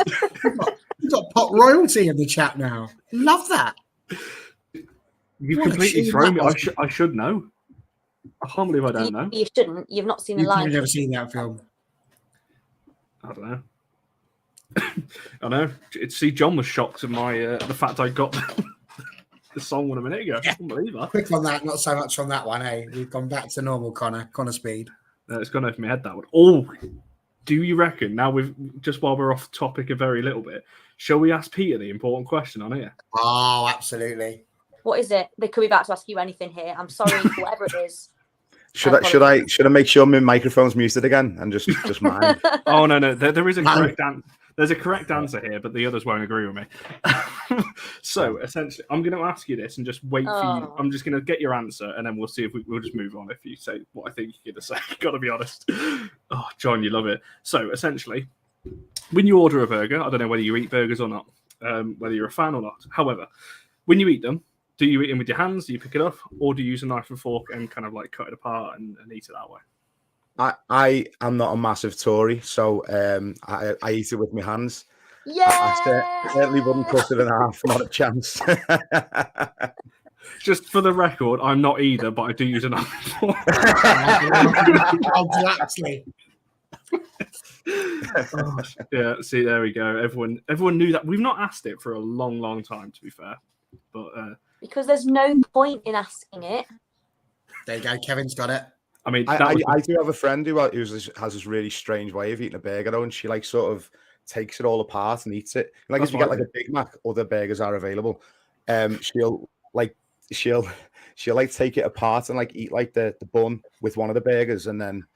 S3: We've got pop royalty in the chat now. Love that.
S1: You
S3: What a
S1: completely
S3: tune
S1: throw
S3: that
S1: me.
S3: was.
S1: I should know. I can't believe I don't know.
S2: You shouldn't. You've not seen the
S3: You've probably
S2: line.
S3: never seen that film.
S1: I don't know. I know. See, John was shocked at my the fact I got the song 1 minute ago.
S3: Yeah.
S1: I couldn't believe that.
S3: Quick on that, not so much on that one, eh? We've gone back to normal Connor speed.
S1: It's gone over my head, that one. Oh, do you reckon, now we've just while we're off topic a very little bit, shall we ask Peter the important question on here?
S3: Oh, absolutely.
S2: What is it? They could be about to ask you anything here. I'm sorry, whatever it is.
S4: Should I make sure my microphone's muted again and just mine?
S1: Oh no, there is a correct answer. There's a correct answer here, but the others won't agree with me. So essentially, I'm going to ask you this and just wait for you. I'm just going to get your answer, and then we'll see if we'll just move on. If you say what I think you're going to say, got to be honest. Oh, John, you love it. So essentially, when you order a burger, I don't know whether you eat burgers or not, whether you're a fan or not. However, when you eat them, do you eat them with your hands? Do you pick it up, or do you use a knife and fork and kind of like cut it apart and eat it that way?
S4: I am not a massive Tory, so I eat it with my hands.
S2: Yeah.
S4: I certainly wouldn't cut it in half, not a chance.
S1: Just for the record, I'm not either, but I do use a knife and fork.
S3: Exactly.
S1: Oh, yeah, see, there we go. Everyone knew that. We've not asked it for a long, long time, to be fair. But
S2: because there's no point in asking it.
S3: There you go. Kevin's got it.
S1: I mean,
S4: I do have a friend who has this really strange way of eating a burger, though, and she like sort of takes it all apart and eats it. Like if you get like a Big Mac, other burgers are available. She'll like take it apart and like eat like the bun with one of the burgers, and then.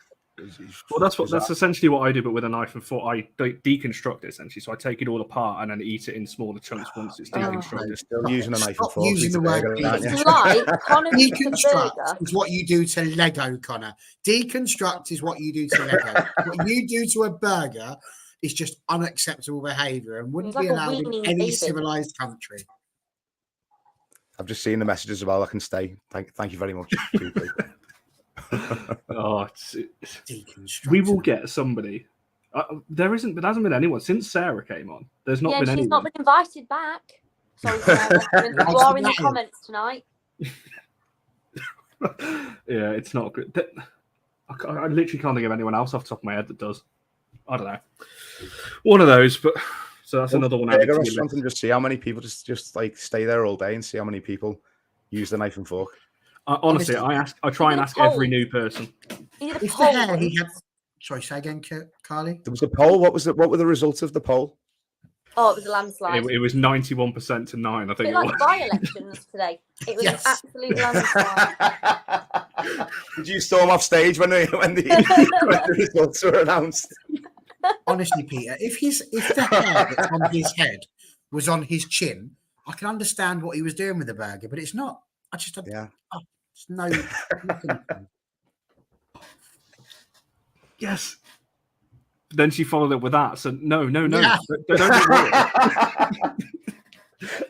S1: Well, that's essentially what I do, but with a knife and fork. I deconstruct it essentially, so I take it all apart and then eat it in smaller chunks once it's deconstructed.
S4: Still using a knife and fork.
S3: Using the word
S2: It's like Connor
S3: deconstruct is what you do to Lego, Connor. Deconstruct is what you do to Lego. What you do to a burger is just unacceptable behaviour and wouldn't be allowed in any civilized country.
S4: I've just seen the messages as well. I can stay. Thank you very much.
S1: Oh, we will get somebody. There hasn't been anyone since Sarah came on. There's not been anyone.
S2: She's not been invited back. Sorry, Sarah. You are in the comments tonight.
S1: Yeah, it's not good. I literally can't think of anyone else off the top of my head that does. I don't know. One of those, but so that's another one.
S4: Or something. Just see how many people just like stay there all day and see how many people use the knife and fork.
S1: Honestly, I try and ask every new person.
S3: Sorry, say again, Carly.
S4: There was a poll. What were the results of the poll?
S2: Oh, it was a landslide.
S1: It was 91% to 9. I think it was
S2: like by-elections today. It was an absolute landslide.
S4: Did you storm off stage when the results were announced?
S3: Honestly, Peter, if the hair that's on his head was on his chin, I can understand what he was doing with the burger, but it's not. I just it's no.
S1: Yes. Then she followed it with that. So no.
S3: Yeah.
S1: Don't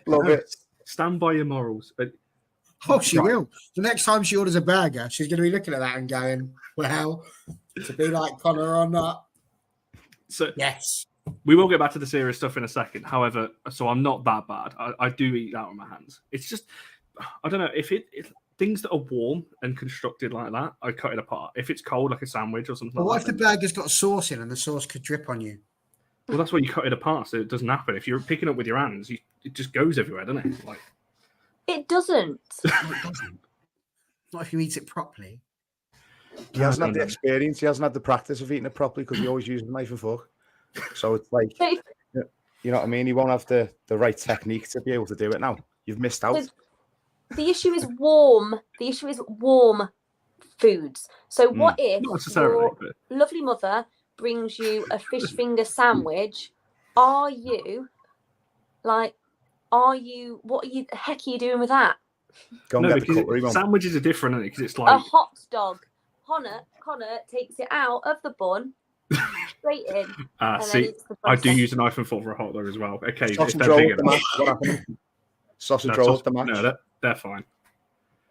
S4: Love it.
S1: Stand by your morals.
S3: She will. The next time she orders a burger, she's going to be looking at that and going, "Well, to be like Connor or not."
S1: So
S3: yes,
S1: we will get back to the serious stuff in a second. However, so I'm not that bad. I do eat that with my hands. It's just I don't know if things that are warm and constructed like that, I cut it apart. If it's cold, like a sandwich or something.
S3: But what if the burger's got sauce in and the sauce could drip on you?
S1: Well, that's why you cut it apart so it doesn't happen. If you're picking up with your hands, it just goes everywhere, doesn't it? Like
S2: It doesn't.
S3: No, it doesn't. Not if you eat it properly.
S4: He hasn't had the experience. He hasn't had the practice of eating it properly because he always uses a knife and fork. So it's like,
S2: So if-
S4: you know what I mean? He won't have the right technique to be able to do it now. You've missed out.
S2: So the issue is warm. The issue is warm foods. So what if
S1: Not necessarily,
S2: your
S1: but
S2: lovely mother brings you a fish finger sandwich? What the heck are you doing with that?
S4: Go and
S1: no,
S4: get the
S1: because
S4: cutlery, Mum.
S1: sandwiches are different, isn't it? Because it's
S2: A
S1: like
S2: hot dog. Connor takes it out of the bun, straight in, and then
S1: see,
S2: eats the
S1: I do
S2: breast.
S1: use a knife and fork for a hot dog as well. Okay, if
S4: Sausage
S1: they're
S4: roll
S1: big
S4: at the
S1: enough.
S4: match. What happened? Sausage
S1: No,
S4: roll at the match.
S1: No, they're fine.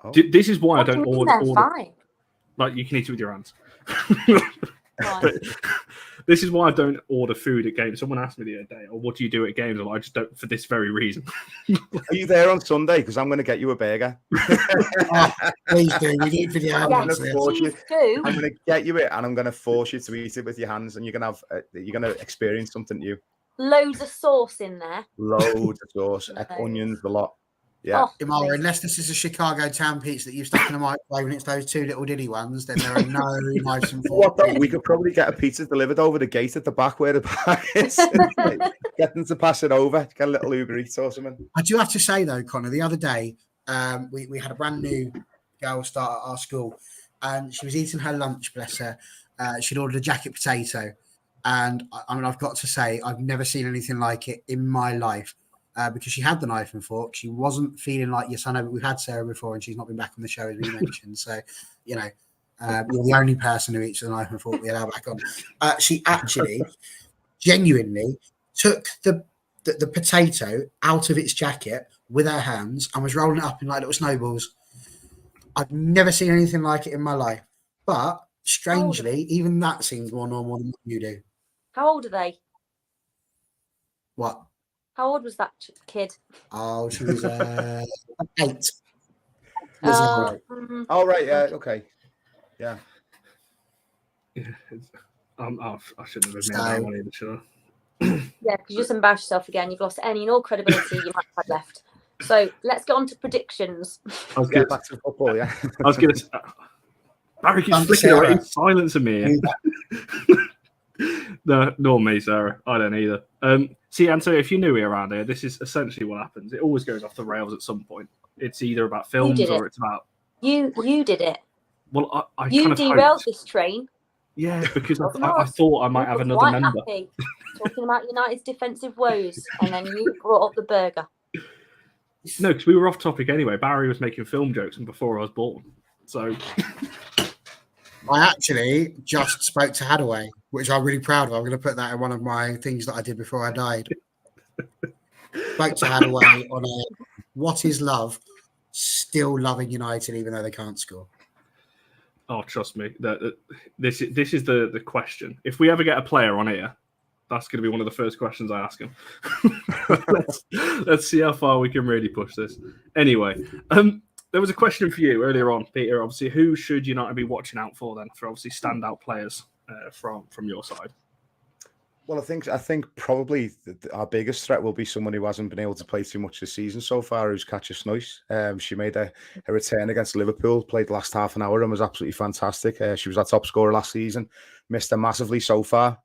S4: Oh.
S1: This is why I
S2: What do
S1: don't
S2: you mean
S1: order.
S2: they're fine?
S1: Like you can eat it with your hands.
S2: Right.
S1: But this is why I don't order food at games. Someone asked me the other day, "Oh, what do you do at games?" I'm like, I just don't for this very reason.
S4: Are you there on Sunday? Because I'm going to get you a burger.
S3: Oh, please do. We need video
S4: I'm
S3: evidence.
S4: gonna
S3: of this.
S4: force you.
S2: Please do.
S4: I'm going to get you it, and I'm going to force you to eat it with your hands, and you're going to experience something new.
S2: Loads of sauce in there.
S4: Loads of sauce, onions, a lot. Yeah.
S2: Oh,
S3: Imara,
S2: amazing.
S3: unless this is a Chicago town pizza that you've stuck in a microwave and it's those two little diddy ones, then there are no knives and
S4: What
S3: forks.
S4: though? We could probably get a pizza delivered over the gate at the back where the bag is. Get them to pass it over. Get a little Uber Eats or something.
S3: I do have to say though, Connor, the other day we had a brand new girl start at our school, and she was eating her lunch. Bless her. She'd ordered a jacket potato, and I mean, I've got to say, I've never seen anything like it in my life. Because she had the knife and fork, she wasn't feeling like, yes, I know, but we've had Sarah before and she's not been back on the show as we mentioned. So, you know, you're the only person who eats the knife and fork we allow back on. She actually genuinely took the potato out of its jacket with her hands and was rolling it up in like little snowballs. I've never seen anything like it in my life. But strangely, even that seems more normal than what you do.
S2: How old are they?
S3: What?
S2: How old was that kid?
S3: Oh, she was 8.
S4: Oh, right. Yeah. Okay. Yeah.
S1: Yeah, I shouldn't have admitted that one either, should I?
S2: Yeah, because you just embarrassed yourself again. You've lost any and all credibility you might have left. So let's get on to predictions.
S1: I was
S4: Get
S1: going
S4: back to football. Yeah.
S1: I was going to. Barry keeps flicking away. Silence of me. No, nor me, Sarah. I don't either. See, and so if you're new around here, this is essentially what happens. It always goes off the rails at some point. It's either about films or it's about.
S2: You did it.
S1: Well, I
S2: you
S1: kind of
S2: derailed
S1: hoped.
S2: this train.
S1: Yeah, because I thought I might have another
S2: quite
S1: member.
S2: Happy, talking about United's defensive woes, and then you brought up the burger.
S1: No, because we were off topic anyway. Barry was making film jokes and before I was born. So
S3: I actually just spoke to Hadaway, which I'm really proud of. I'm going to put that in one of my things that I did before I died. Spoke to Hadaway on a what is love, still loving United even though they can't score.
S1: oh, trust me, this is the question. If we ever get a player on here, that's going to be one of the first questions I ask him. let's see how far we can really push this. Anyway, there was a question for you earlier on, Peter. Obviously, who should United be watching out for then for obviously standout players from your side?
S4: Well, I think probably our biggest threat will be someone who hasn't been able to play too much this season so far, who's Katja Snoys. She made a return against Liverpool, played the last half an hour and was absolutely fantastic. She was our top scorer last season, missed her massively so far.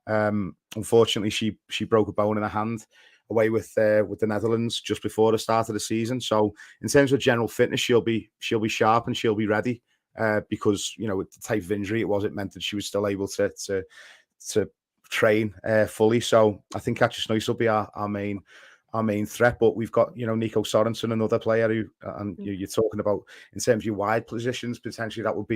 S4: Unfortunately, she broke a bone in her hand away with the Netherlands just before the start of the season. So in terms of general fitness, she'll be sharp and she'll be ready because, you know, with the type of injury it was, it meant that she was still able to train fully. So I think Katja Snoys will be our main threat. But we've got, you know, Nico Sorensen, another player who, and you're talking about in terms of your wide positions, potentially that would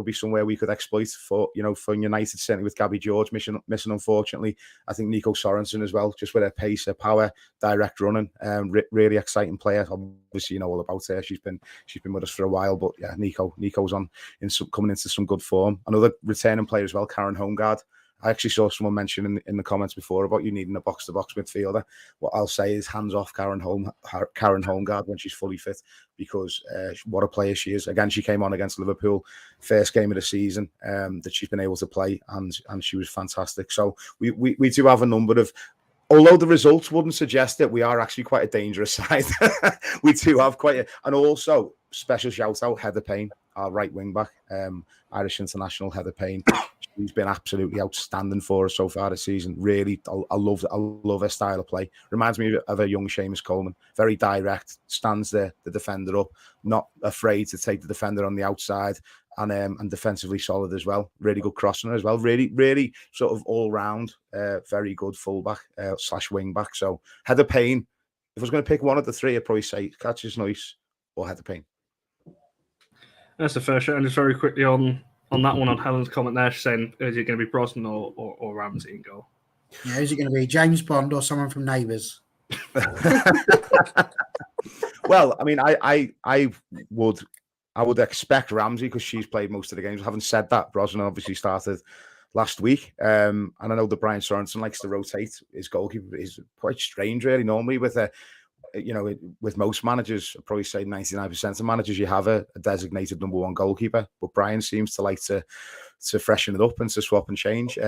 S4: be somewhere we could exploit for United, certainly with Gabby George missing unfortunately. I think Nico Sorensen as well, just with her pace, her power, direct running, really exciting player. Obviously, you know all about her. She's been with us for a while, but yeah, Nico's coming into some good form. Another returning player as well, Karen Holmgaard. I actually saw someone mention in the comments before about you needing a box-to-box midfielder. What I'll say is hands off Karen Holmgaard when she's fully fit, because what a player she is. Again, she came on against Liverpool, first game of the season that she's been able to play, and she was fantastic. So we do have a number of Although the results wouldn't suggest it, we are actually quite a dangerous side. We do have and also special shout out Heather Payne, our right wing back, Irish international Heather Payne. She's been absolutely outstanding for us so far this season. Really, I love her style of play. Reminds me of a young Seamus Coleman. Very direct, stands the defender up, not afraid to take the defender on the outside, and defensively solid as well. Really good crossing as well. Really sort of all round, very good fullback / wing back. So Heather Payne. If I was going to pick one of the three, I'd probably say Catches Noise or Heather Payne.
S1: That's a fair shot. And just very quickly on that one, on Helen's comment there, she's saying, is it going to be Brosnan or Ramsey in goal?
S3: Yeah, is it going to be James Bond or someone from Neighbours?
S4: Well, I mean, I would expect Ramsey because she's played most of the games. Having said that, Brosnan obviously started last week, and I know that Brian Sorensen likes to rotate his goalkeeper. Is quite strange, really. Normally, with most managers, I'd probably say 99% of managers, you have a designated number one goalkeeper. But Brian seems to like to freshen it up and to swap and change.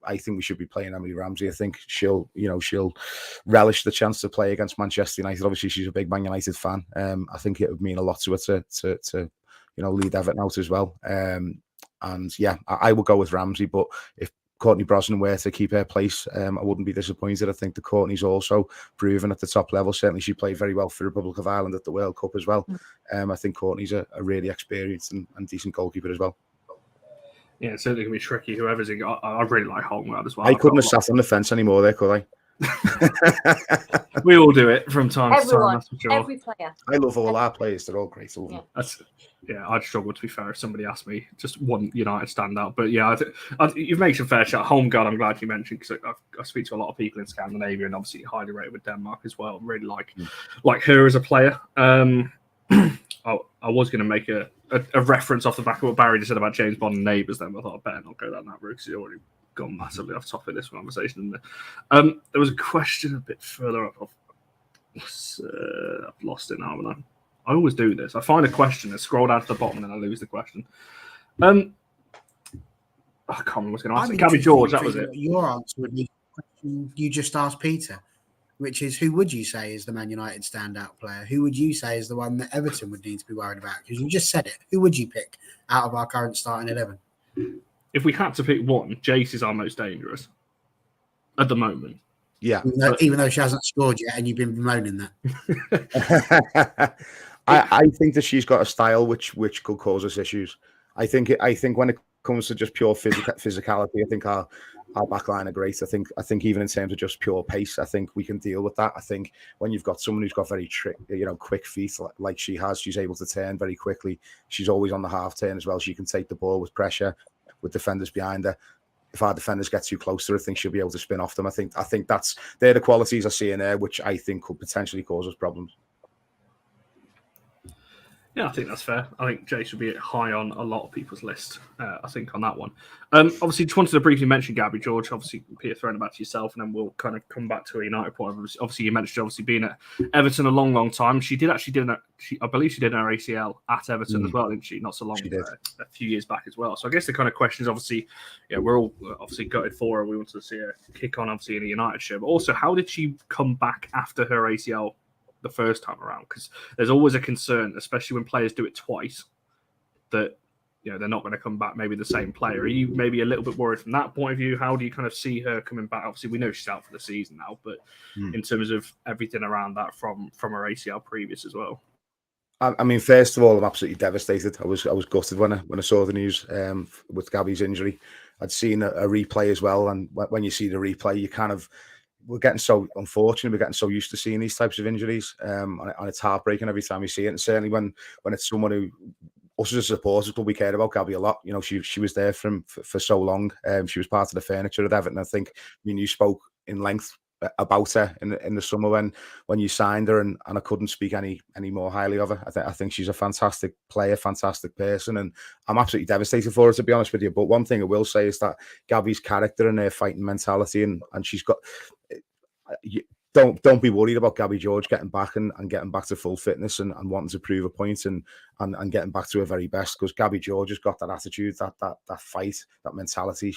S4: I think we should be playing Emily Ramsey. I think she'll relish the chance to play against Manchester United. Obviously, she's a big Man United fan. I think it would mean a lot to her to lead Everton out as well. And yeah, I will go with Ramsey. But if Courtney Brosnan were to keep her place, I wouldn't be disappointed. I think that Courtney's also proven at the top level. Certainly, she played very well for the Republic of Ireland at the World Cup as well. I think Courtney's a really experienced and decent goalkeeper as well.
S1: Yeah, it's certainly going to be tricky, whoever's in. I really like Holmgren as well.
S4: I couldn't have sat on the fence anymore there, could
S1: I? We all do it from time to time, that's for sure.
S2: Every player.
S4: I love all our players. They're all great.
S1: I'd struggle, to be fair, if somebody asked me just one United standout. But yeah, you've made some fair shot. Holmgren, I'm glad you mentioned, because I speak to a lot of people in Scandinavia and obviously highly rated with Denmark as well. Really like her as a player. I was going to make a reference off the back of what Barry just said about James Bond and Neighbours, then I thought I better not go down that route because he's already gone massively off topic this conversation. There was a question a bit further up. I've lost it now, haven't I always do this. I find a question, I scroll down to the bottom, and then I lose the question. I can't remember what's going to answer. Gabby George, that was it.
S3: Your answer would be the question you just asked Peter, which is, who would you say is the Man United standout player? Who would you say is the one that Everton would need to be worried about? Because you just said it. Who would you pick out of our current starting 11?
S1: If we had to pick one, Jace is our most dangerous at the moment.
S4: Yeah.
S3: Even though she hasn't scored yet and you've been bemoaning that.
S4: I think that she's got a style which could cause us issues. I think when it comes to just pure physicality, I think our back line are great. I think even in terms of just pure pace, I think we can deal with that. I think when you've got someone who's got very quick feet like she has, she's able to turn very quickly. She's always on the half turn as well. She can take the ball with pressure, with defenders behind her. If our defenders get too close to her, I think she'll be able to spin off them. I think they're the qualities I see in her, which I think could potentially cause us problems.
S1: Yeah, I think that's fair. I think Jace would be high on a lot of people's list, I think, on that one. Obviously, just wanted to briefly mention Gabby George. Obviously, Peter, throwing it back to yourself, and then we'll kind of come back to a United point. Obviously, you mentioned being at Everton a long, long time. She did actually I believe she did her ACL at Everton as well, didn't she? Not so long ago, a few years back as well. So I guess the kind of questions, obviously, we're all obviously gutted for her. We wanted to see her kick on, obviously, in a United shirt. But also, how did she come back after her ACL the first time around? Because there's always a concern, especially when players do it twice, that they're not going to come back maybe the same player. Are you maybe a little bit worried from that point of view? How do you kind of see her coming back? Obviously, we know she's out for the season now, but in terms of everything around that from her ACL previous as well.
S4: I mean, first of all, I'm absolutely devastated. I was gutted when I saw the news with Gabby's injury. I'd seen a replay as well, and when you see the replay, you kind of, we're getting so unfortunate. We're getting so used to seeing these types of injuries, and it's heartbreaking every time you see it. And certainly when it's someone who, us as a supporters, but we cared about Gabby a lot. She was there for so long. She was part of the furniture at Everton. I think you spoke in length about her in the summer when you signed her, and I couldn't speak any more highly of her. I think she's a fantastic player, fantastic person, and I'm absolutely devastated for her, to be honest with you. But one thing I will say is that Gabby's character and her fighting mentality, and she's got. Don't be worried about Gabby George getting back and getting back to full fitness and wanting to prove a point and getting back to her very best, because Gabby George has got that attitude, that fight, that mentality.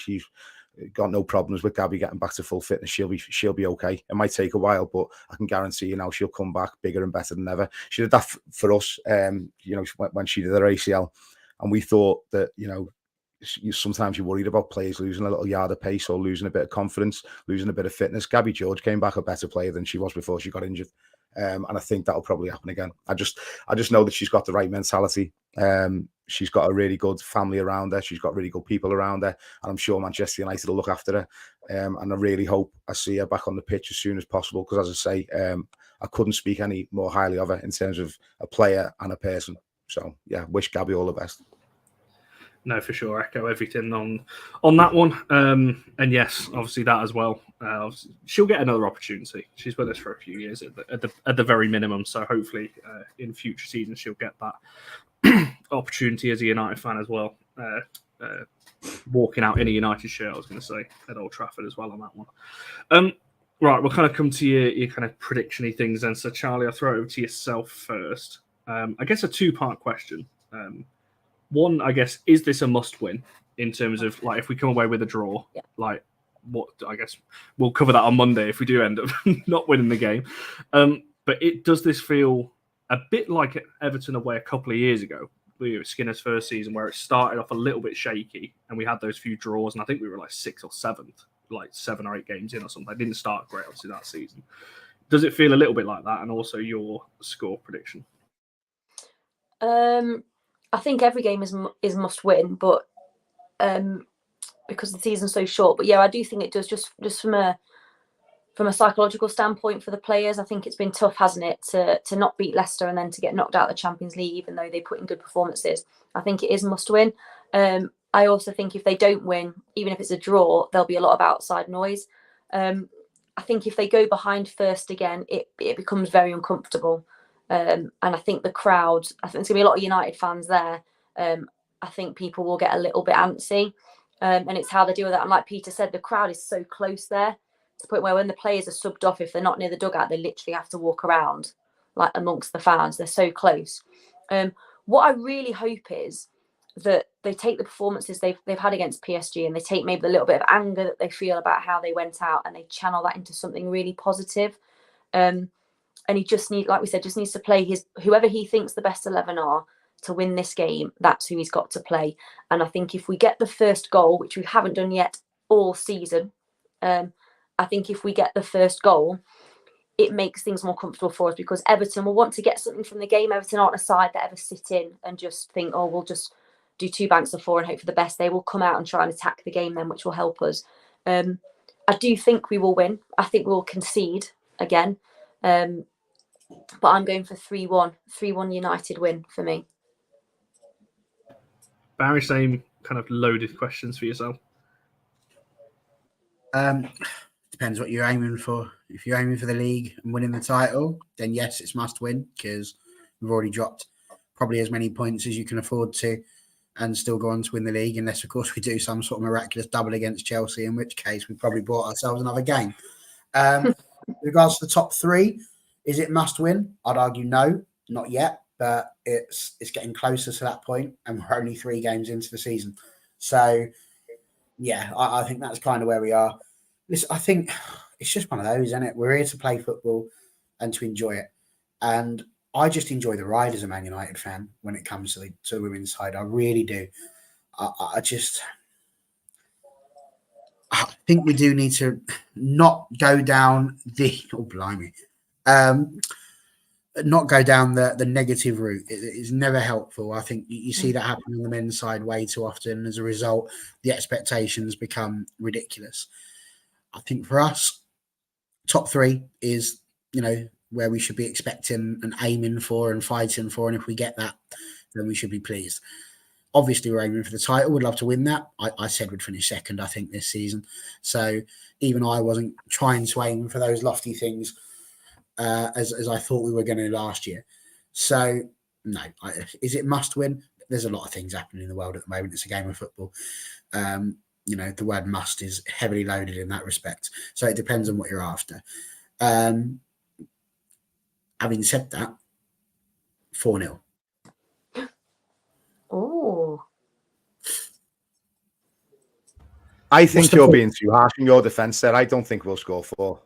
S4: got no problems with Gabby getting back to full fitness. She'll be okay. It might take a while, but I can guarantee you now she'll come back bigger and better than ever. She did that for us, when she did her ACL, and we thought that, sometimes you're worried about players losing a little yard of pace or losing a bit of confidence, losing a bit of fitness. Gabby George came back a better player than she was before she got injured. And I think that'll probably happen again. I just know that she's got the right mentality. She's got a really good family around her. She's got really good people around her. And I'm sure Manchester United will look after her. And I really hope I see her back on the pitch as soon as possible. Because as I say, I couldn't speak any more highly of her in terms of a player and a person. So, yeah, wish Gabby all the best.
S1: No, for sure. Echo everything on that one. And yes, obviously that as well. She'll get another opportunity. She's with us for a few years at the very minimum. So hopefully in future seasons she'll get that opportunity as a United fan as well. Walking out in a United shirt, I was going to say, at Old Trafford as well on that one. Right, we'll kind of come to your kind of prediction-y things then. So Charlie, I'll throw it over to yourself first. I guess a two-part question. One, I guess, is this a must-win in terms of, like, if we come away with a draw, like, what, I guess, we'll cover that on Monday if we do end up not winning the game. But does this feel a bit like Everton away a couple of years ago, Skinner's first season, where it started off a little bit shaky and we had those few draws, and I think we were like 6th or 7th, like 7 or 8 games in or something. I didn't start great, obviously, that season. Does it feel a little bit like that? And also your score prediction?
S2: I think every game is must win, but because the season's so short. But yeah, I do think it does just from a psychological standpoint for the players. I think it's been tough, hasn't it, to not beat Leicester and then to get knocked out of the Champions League, even though they put in good performances. I think it is must win. I also think if they don't win, even if it's a draw, there'll be a lot of outside noise. I think if they go behind first again, it becomes very uncomfortable. And I think the crowd, I think there's going to be a lot of United fans there. I think people will get a little bit antsy. And it's how they deal with that. And like Peter said, the crowd is so close there to the point where when the players are subbed off, if they're not near the dugout, they literally have to walk around like amongst the fans. They're so close. What I really hope is that they take the performances they've had against PSG and they take maybe the little bit of anger that they feel about how they went out and they channel that into something really positive. And he just needs to play whoever he thinks the best 11 are to win this game. That's who he's got to play. And I think if we get the first goal, which we haven't done yet all season, I think if we get the first goal, it makes things more comfortable for us because Everton will want to get something from the game. Everton aren't a side that ever sit in and just think, oh, we'll just do 2 banks of 4 and hope for the best. They will come out and try and attack the game then, which will help us. I do think we will win. I think we'll concede again. But I'm going for 3-1 United win for me.
S1: Barry, same kind of loaded questions for yourself.
S3: Depends what you're aiming for. If you're aiming for the league and winning the title, then yes, it's must win because we've already dropped probably as many points as you can afford to and still go on to win the league, unless of course we do some sort of miraculous double against Chelsea, in which case we probably bought ourselves another game. With regards to the top 3, is it must win? I'd argue no, not yet, but it's getting closer to that point, and we're only 3 games into the season. So, yeah, I think that's kind of where we are. Listen, I think it's just one of those, isn't it? We're here to play football and to enjoy it. And I just enjoy the ride as a Man United fan when it comes to the women's side. I really do. I think we do need to not go down not go down the negative route. It's never helpful. I think you see that happen on the men's side way too often. As a result, the expectations become ridiculous. I think for us, top 3 is, where we should be expecting and aiming for and fighting for. And if we get that, then we should be pleased. Obviously, we're aiming for the title. We'd love to win that. I said we'd finish 2nd, I think, this season. So even I wasn't trying to aim for those lofty things as I thought we were going to last year. So, no. Is it must win? There's a lot of things happening in the world at the moment. It's a game of football. The word must is heavily loaded in that respect. So it depends on what you're after. Having said that, 4-0.
S2: Oh.
S4: I think you're being too harsh in your defence there. I don't think we'll score 4.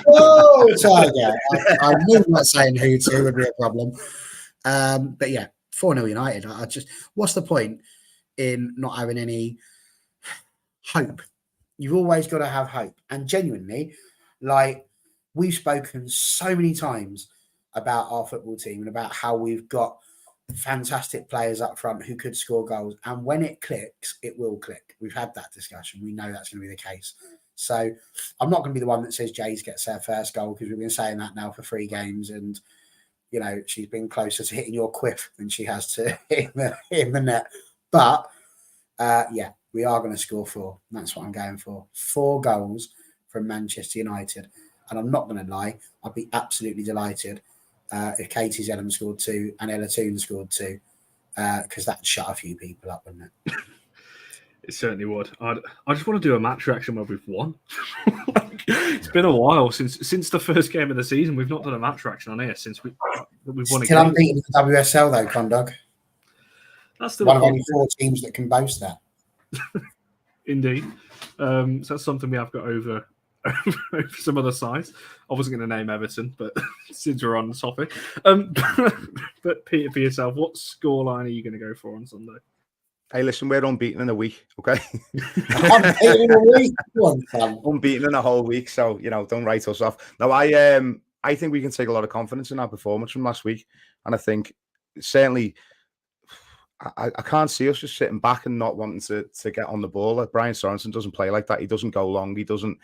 S3: Oh, Tiger. I knew not saying who to would be a problem. But yeah, 4-0 United. I just, what's the point in not having any hope? You've always got to have hope. And genuinely, like, we've spoken so many times about our football team and about how we've got fantastic players up front who could score goals. And when it clicks, it will click. We've had that discussion. We know that's going to be the case. So I'm not going to be the one that says Jays gets her first goal, because we've been saying that now for 3 games. And, you know, she's been closer to hitting your quiff than she has to hitting the net. But, yeah, we are going to score 4. That's what I'm going for. 4 goals from Manchester United. And I'm not going to lie, I'd be absolutely delighted if Katie Zellum scored 2 and Ella Toon scored 2, because that'd shut a few people up, wouldn't it?
S1: It certainly would. I just want to do a match reaction where we've won. It's been a while since the first game of the season. We've not done a match reaction on here since we've won a
S3: Still
S1: game.
S3: unbeaten in the WSL though, Condog.
S1: That's still
S3: one of only 4 teams that can boast that.
S1: Indeed. So that's something we have got over some other sides. I wasn't going to name Everton, but since we're on the topic. But Peter, for yourself, what scoreline are you going to go for on Sunday?
S4: Hey, listen, we're unbeaten in a week, okay?
S3: Unbeaten in a week?
S4: Unbeaten in a whole week, so, you know, don't write us off. No, I think we can take a lot of confidence in our performance from last week. And I think certainly I can't see us just sitting back and not wanting to get on the ball. Like, Brian Sorensen doesn't play like that. He doesn't go long. He doesn't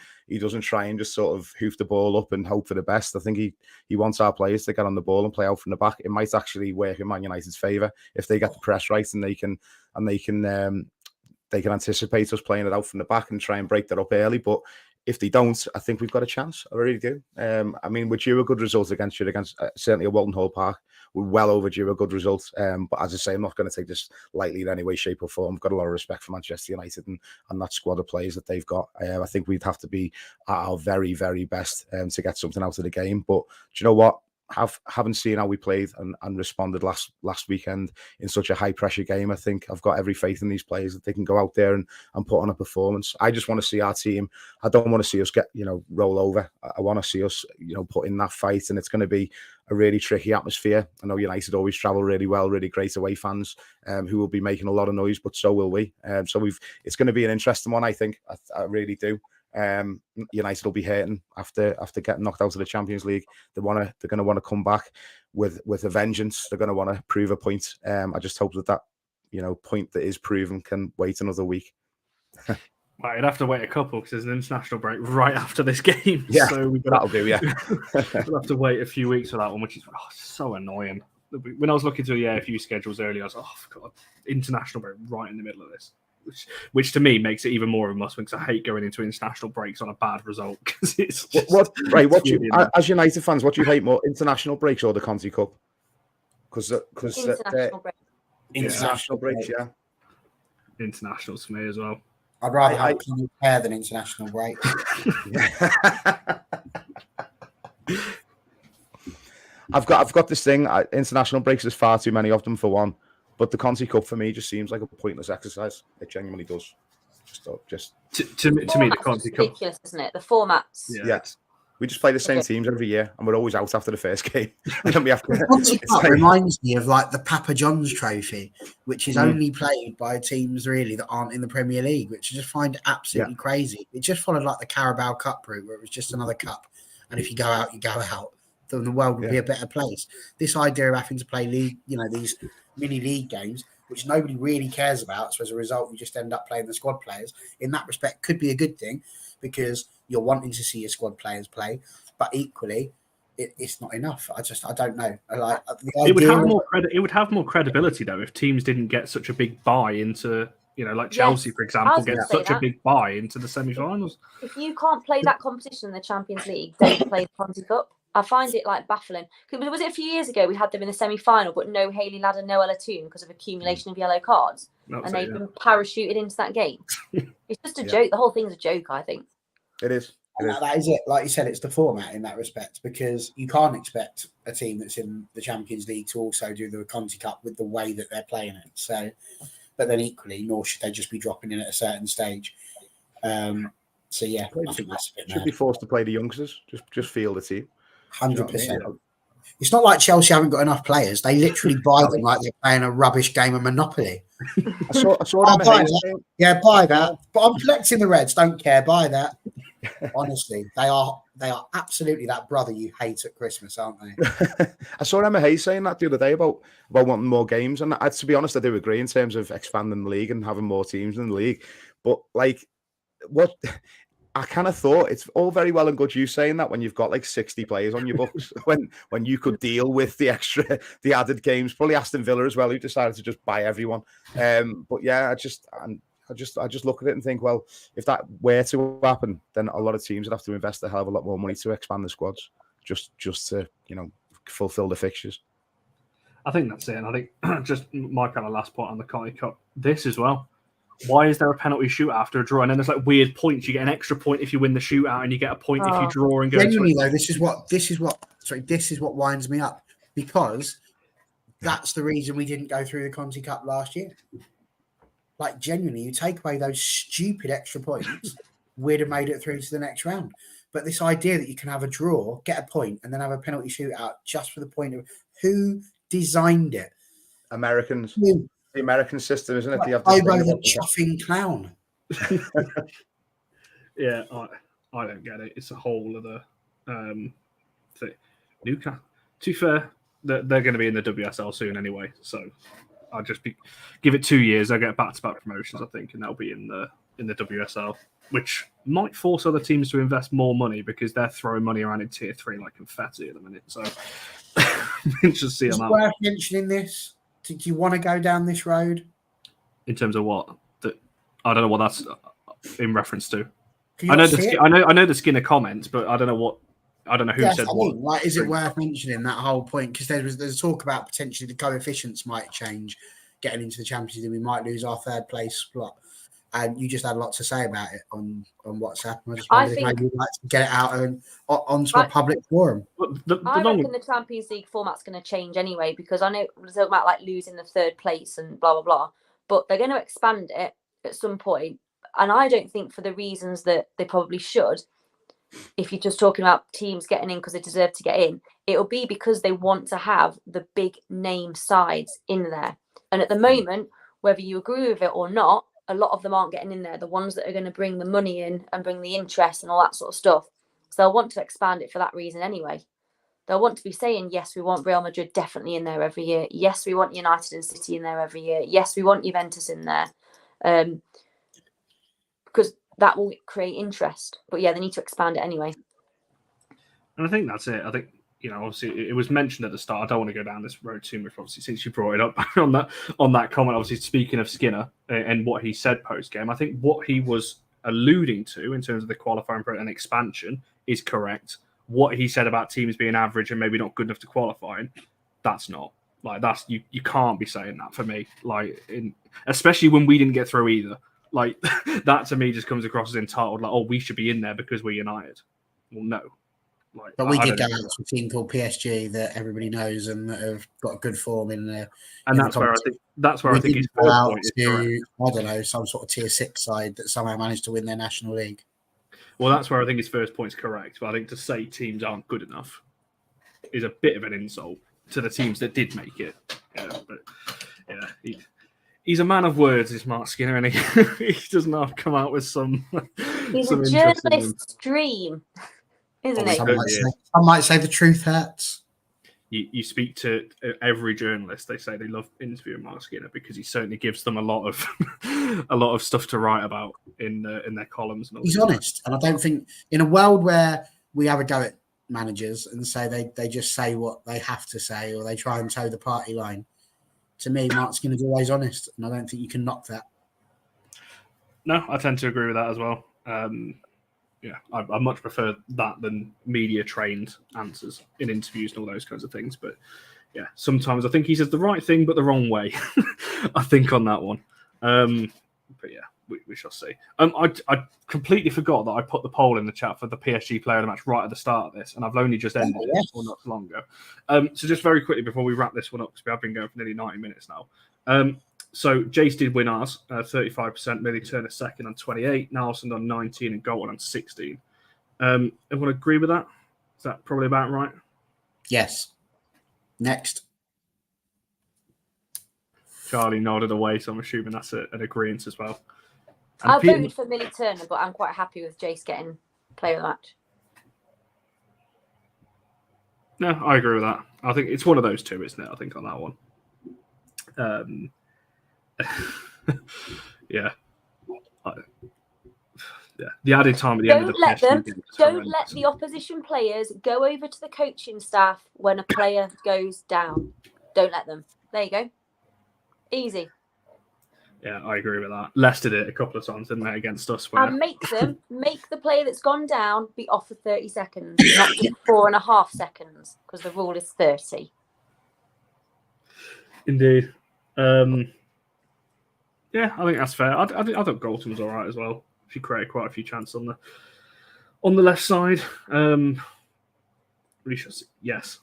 S4: try and just sort of hoof the ball up and hope for the best. I think he wants our players to get on the ball and play out from the back. It might actually work in Man United's favour if they get the press right and they can anticipate us playing it out from the back and try and break that up early. But if they don't, I think we've got a chance. I really do. I mean, we're due a good result against certainly a Walton Hall Park. We're well overdue a good result. But as I say, I'm not going to take this lightly in any way, shape or form. I've got a lot of respect for Manchester United and that squad of players that they've got. I think we'd have to be at our very, very best to get something out of the game. But do you know what? Haven't seen how we played and responded last weekend in such a high pressure game. I think I've got every faith in these players that they can go out there and put on a performance. I just want to see our team. I don't want to see us get, roll over. I want to see us, put in that fight, and it's going to be a really tricky atmosphere. I know United always travel really well, really great away fans who will be making a lot of noise, but so will we. So it's going to be an interesting one, I think. I really do. United will be hurting after getting knocked out of the Champions League. They're going to want to come back with a vengeance. They're going to want to prove a point. I just hope that point that is proven can wait another week.
S1: Well, you'd have to wait a couple because there's an international break right after this game.
S4: Yeah,
S1: so
S4: that'll do. Yeah,
S1: we'll have to wait a few weeks for that one, which is so annoying. When I was looking through the AFU schedules earlier, I was like, "Oh, God, international break right in the middle of this." Which to me makes it even more of a must win, because I hate going into international breaks on a bad result. Because it's just
S4: as United fans, what do you hate more, international breaks or the Conti Cup? Because international breaks, yeah.
S1: Internationals for me as well.
S3: I'd rather have Conti pair than international break.
S4: I've got this thing. International breaks, there's far too many of them for one. But the Conti Cup for me just seems like a pointless exercise. It genuinely does.
S1: To me, the Conti Cup,
S2: ridiculous, isn't it? The formats.
S4: Yeah. We just play the same teams every year, and we're always out after the first game. And then we have to.
S3: The Conti Cup reminds me of like the Papa John's Trophy, which is only played by teams really that aren't in the Premier League, which I just find absolutely crazy. It just followed like the Carabao Cup route, where it was just another cup, and if you go out, you go out. Then the world would be a better place. This idea of having to play league, these mini league games, which nobody really cares about, so as a result, you just end up playing the squad players. In that respect, could be a good thing because you're wanting to see your squad players play, but equally, it's not enough. I don't know. Like
S1: it would have more credibility though if teams didn't get such a big buy into. Like Chelsea, for example, gets such a big buy into the semi-finals.
S2: If you can't play that competition in the Champions League, don't play the Conti Cup. I find it baffling. Was it a few years ago we had them in the semi-final, but no Hayley Ladd and no Ella Toon because of accumulation of yellow cards, and they've been parachuted into that game. It's just a joke. The whole thing's a joke, I think.
S4: It is.
S3: That is it. Like you said, it's the format in that respect, because you can't expect a team that's in the Champions League to also do the Conti Cup with the way that they're playing it. So, but then equally, nor should they just be dropping in at a certain stage. So yeah, I think that's a bit
S4: should be forced to play the youngsters. Just field the team.
S3: 100%. It's not like Chelsea haven't got enough players. They literally buy them like they're playing a rubbish game of Monopoly.
S4: I saw that.
S3: Yeah, buy that. But I'm collecting the Reds. Don't care. Buy that. Honestly, they are absolutely that brother you hate at Christmas, aren't they?
S4: I saw Emma Hayes saying that the other day about wanting more games, and to be honest, I do agree in terms of expanding the league and having more teams in the league. But like, what I kind of thought, it's all very well and good you saying that when you've got like 60 players on your books, when you could deal with the added games. Probably Aston Villa as well, who decided to just buy everyone. But yeah, I just look at it and think, well, if that were to happen, then a lot of teams would have to invest a hell of a lot more money to expand the squads, just to fulfill the fixtures.
S1: I think that's it. And I think just my kind of last point on the Conti Cup, this as well. Why is there a penalty shootout after a draw? And then there's like weird points. You get an extra point if you win the shootout, and you get a point if you draw and go.
S3: Genuinely though, this is what winds me up, because that's the reason we didn't go through the Conti Cup last year. Like, genuinely, you take away those stupid extra points, we'd have made it through to the next round. But this idea that you can have a draw, get a point, and then have a penalty shootout just for the point of who designed it?
S4: Americans. The American system, isn't it?
S3: Like, the chuffing clown.
S1: Yeah, I don't get it. It's a whole other thing. Newcastle. To be fair, they're going to be in the WSL soon anyway, so I'll just give it 2 years. They'll get back-to-back promotions, I think, and they'll be in the WSL, which might force other teams to invest more money because they're throwing money around in Tier 3 like confetti at the minute. So, just see on that.
S3: Is it worth mentioning this? Do you want to go down this road?
S1: In terms of what? I don't know what that's in reference to. I know the Skinner comments, but I don't know what. I don't know who said what.
S3: Like, is it worth mentioning that whole point? Because there's talk about potentially the coefficients might change getting into the Champions League, and we might lose our third place slot. And you just had a lot to say about it on WhatsApp. I just wondered if maybe you'd like to get it out and onto a public forum.
S2: I reckon the Champions League format's going to change anyway, because I know we're talking about like losing the third place and blah, blah, blah. But they're going to expand it at some point. And I don't think for the reasons that they probably should, if you're just talking about teams getting in because they deserve to get in, it'll be because they want to have the big name sides in there. And at the moment, whether you agree with it or not, a lot of them aren't getting in there. The ones that are going to bring the money in and bring the interest and all that sort of stuff. So they'll want to expand it for that reason anyway. They'll want to be saying, yes, we want Real Madrid definitely in there every year. Yes, we want United and City in there every year. Yes, we want Juventus in there. Because that will create interest. But yeah, they need to expand it anyway.
S1: And I think that's it. I think, obviously it was mentioned at the start. I don't want to go down this road too much, obviously, since you brought it up on that comment. Obviously, speaking of Skinner and what he said post-game, I think what he was alluding to in terms of the qualifying and expansion is correct. What he said about teams being average and maybe not good enough to qualify, that's not. Like, that's you can't be saying that for me. Like, especially when we didn't get through either. Like, that to me just comes across as entitled, like, oh, we should be in there because we're United. Well, no. Like,
S3: but we did go out to a team called PSG that everybody knows and that have got good form in there.
S1: And that's where I think his first point is correct.
S3: I don't know, some sort of tier 6 side that somehow managed to win their National League.
S1: Well, that's where I think his first point is correct. But I think to say teams aren't good enough is a bit of an insult to the teams that did make it. He's a man of words, is Mark Skinner, and he does not come out with some.
S2: He's a journalist's dream, isn't it?
S3: Some might say the truth hurts.
S1: You speak to every journalist, they say they love interviewing Mark Skinner because he certainly gives them a lot of stuff to write about in their columns. And all
S3: He's honest, and I don't think in a world where we have a go at managers and say they just say what they have to say or they try and toe the party line. To me, Mark Skinner's always honest, and I don't think you can knock that.
S1: No, I tend to agree with that as well. I much prefer that than media-trained answers in interviews and all those kinds of things. But yeah, sometimes I think he says the right thing, but the wrong way. I think on that one. But yeah, we shall see. I completely forgot that I put the poll in the chat for the PSG player of the match right at the start of this, and I've only just ended it not long ago. So just very quickly before we wrap this one up, because we have been going for nearly 90 minutes now. So Jace did win ours, 35%. Millie Turner second on 28. Nelson on 19 and Galton on 16. Everyone agree with that? Is that probably about right?
S3: Yes. Next.
S1: Charlie nodded away, so I'm assuming that's an agreement as well. And
S2: I
S1: Peter-
S2: voted for Millie Turner, but I'm quite happy with Jace getting player of the match.
S1: No, I agree with that. I think it's one of those two, isn't it? I think on that one. Yeah. Yeah. The added time at the end of the
S2: Don't let the opposition players go over to the coaching staff when a player goes down. Don't let them. There you go. Easy.
S1: Yeah, I agree with that. Leicester did it a couple of times, didn't they, against us? Where...
S2: And make the player that's gone down be off for 30 seconds, not just 4.5 seconds, because the rule is 30.
S1: Indeed. Yeah, I think that's fair. I thought Galton was all right as well. She created quite a few chances on the left side. Yes,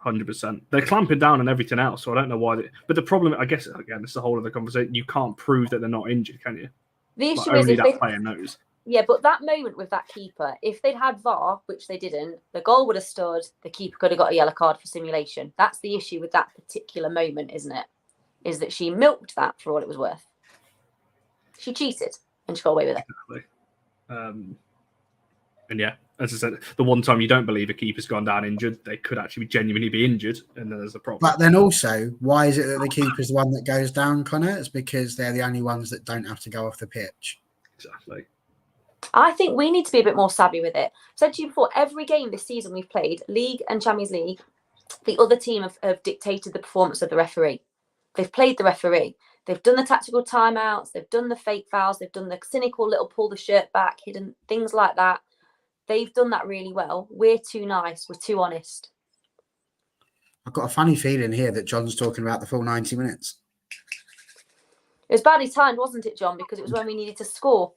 S1: 100%. They're clamping down on everything else, so I don't know why. But the problem, I guess, again, it's the whole of the conversation. You can't prove that they're not injured, can you?
S2: The issue
S1: like,
S2: is
S1: only
S2: if
S1: that player knows.
S2: Yeah, but that moment with that keeper, if they'd had VAR, which they didn't, the goal would have stood. The keeper could have got a yellow card for simulation. That's the issue with that particular moment, isn't it? Is that she milked that for all it was worth. She cheated and she got away with it.
S1: Exactly. And yeah, as I said, the one time you don't believe a keeper's gone down injured, they could actually genuinely be injured, and then there's a problem.
S3: But then also, why is it that the keeper's the one that goes down, Connor? It's because they're the only ones that don't have to go off the pitch.
S1: Exactly.
S2: I think we need to be a bit more savvy with it. I've said to you before, every game this season we've played, League and Champions League, the other team have dictated the performance of the referee. They've played the referee. They've done the tactical timeouts. They've done the fake fouls. They've done the cynical little pull the shirt back, hidden things like that. They've done that really well. We're too nice. We're too honest.
S3: I've got a funny feeling here that John's talking about the full 90 minutes.
S2: It was badly timed, wasn't it, John? Because it was when we needed to score.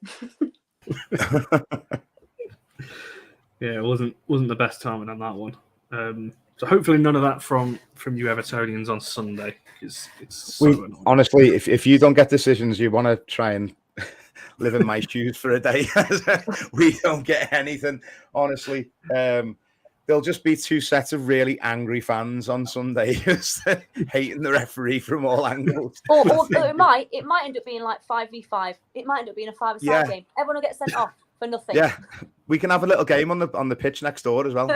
S1: Yeah, it wasn't the best timing on that one. So hopefully none of that from you Evertonians on Sunday, because it's so annoying.
S4: Honestly, if you don't get decisions, you want to try and live in my shoes for a day. We don't get anything, honestly. There'll just be two sets of really angry fans on Sunday, hating the referee from all angles.
S2: Or it might end up being like 5v5. It might end up being a 5-a-side game. Everyone will get sent off for nothing.
S4: Yeah, we can have a little game on the pitch next door as well.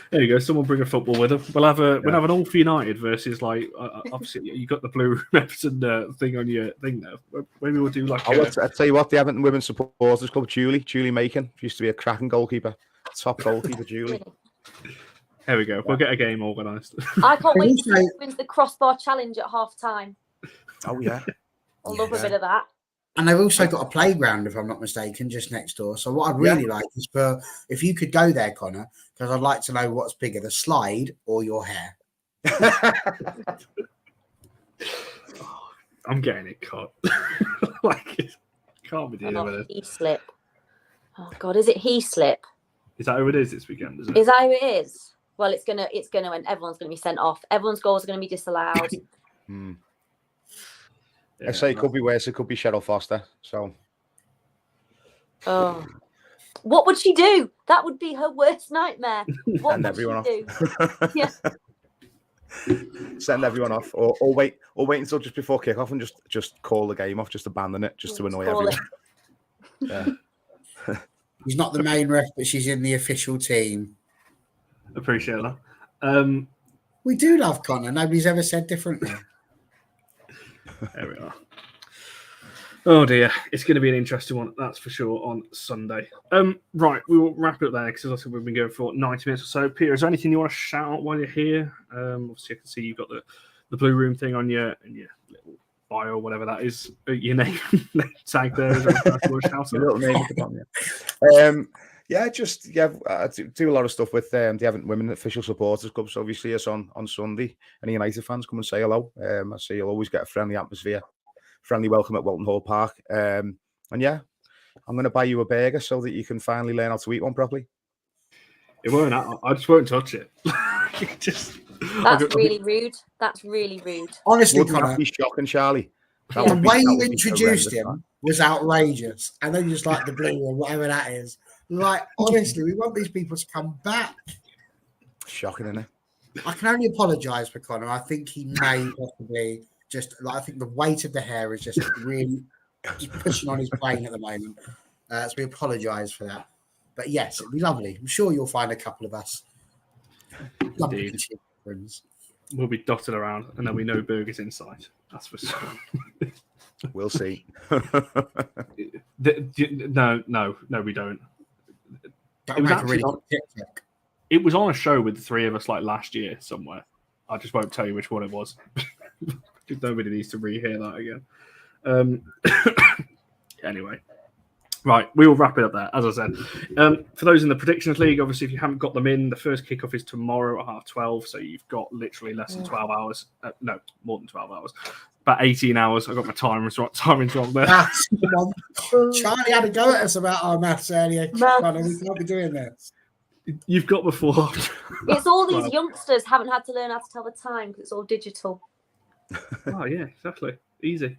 S1: There you go. Someone bring a football with them. We'll have an All for United versus like obviously you got the blue Everton thing on your thing there. Maybe we'll do like.
S4: I'll tell you what, the Everton Women's Supporters Club, Julie Macon used to be a cracking goalkeeper, top goalkeeper, Julie.
S1: There we go. We'll get a game organised.
S2: I can't wait to see who wins the crossbar challenge at half time.
S4: Oh yeah,
S2: I love a bit of that.
S3: And they've also got a playground, if I'm not mistaken, just next door. So what I'd really like is if you could go there, Connor, because I'd like to know what's bigger, the slide or your hair.
S1: I'm getting it cut. Like it can't be dealing with it.
S2: He slip. Oh God, is it he slip?
S1: Is that who it is this weekend? Is it?
S2: Is that who it is? Well, it's gonna, and everyone's gonna be sent off. Everyone's goals are gonna be disallowed.
S1: Yeah,
S4: I say it could be worse. It could be Cheryl Foster. So,
S2: oh, what would she do? That would be her worst nightmare. What
S4: send
S2: would
S4: everyone
S2: she
S4: off.
S2: do? Yeah.
S4: Send everyone off, or wait until just before kickoff and just call the game off, just abandon it, just to annoy everyone. Yeah.
S3: She's not the main ref, but she's in the official team.
S1: Appreciate that.
S3: We do love Connor. Nobody's ever said differently.
S1: There we are. Oh dear, it's going to be an interesting one, that's for sure, on Sunday. Right, we will wrap it up there because I think we've been going for 90 minutes or so. Peter, is there anything you want to shout out while you're here? Obviously, I can see you've got the blue room thing on your little bio, whatever that is. Your name tag there. Is a
S4: little name at the bottom. I do a lot of stuff with the Everton Women Official Supporters Club. So obviously, it's on Sunday. Any United fans, come and say hello. I say you'll always get a friendly atmosphere, friendly welcome at Walton Hall Park. And yeah, I'm going to buy you a burger so that you can finally learn how to eat one properly.
S1: It won't. I just won't touch it.
S2: That's really rude. That's really rude.
S3: Honestly,
S4: Wouldn't that
S3: Connor,
S4: be shocking, Charlie?
S2: Yeah.
S3: the way you
S4: that would be
S3: introduced
S4: horrendous,
S3: him was outrageous. And then you just like the blue or whatever that is. Like, honestly, we want these people to come back.
S4: Shocking, isn't it?
S3: I can only apologise for Connor. I think he may possibly just, like, I think the weight of the hair is just really just pushing on his brain at the moment. So we apologise for that. But yes, it'd be lovely. I'm sure you'll find a couple of us. Lovely
S1: Indeed.
S3: friends.
S1: We'll be dotted around, and then we know Burger's inside. That's for sure.
S4: We'll see.
S1: No, we don't.
S3: That
S1: It
S3: would
S1: was
S3: make a
S1: actually
S3: really
S1: on-
S3: good TikTok.
S1: It was on a show with the three of us like last year somewhere. I just won't tell you which one it was. Nobody needs to rehear that again. Anyway. Right, we will wrap it up there, as I said. For those in the Predictions League, obviously, if you haven't got them in, the first kickoff is tomorrow at 12:30, so you've got literally less than 12 hours. No, more than 12 hours. About 18 hours. I got my timings wrong there.
S3: Charlie had a go at us about our maths earlier. Connor, we can't be doing this.
S1: You've got before.
S2: It's all these youngsters haven't had to learn how to tell the time because it's all digital.
S1: Oh, yeah, exactly. Easy.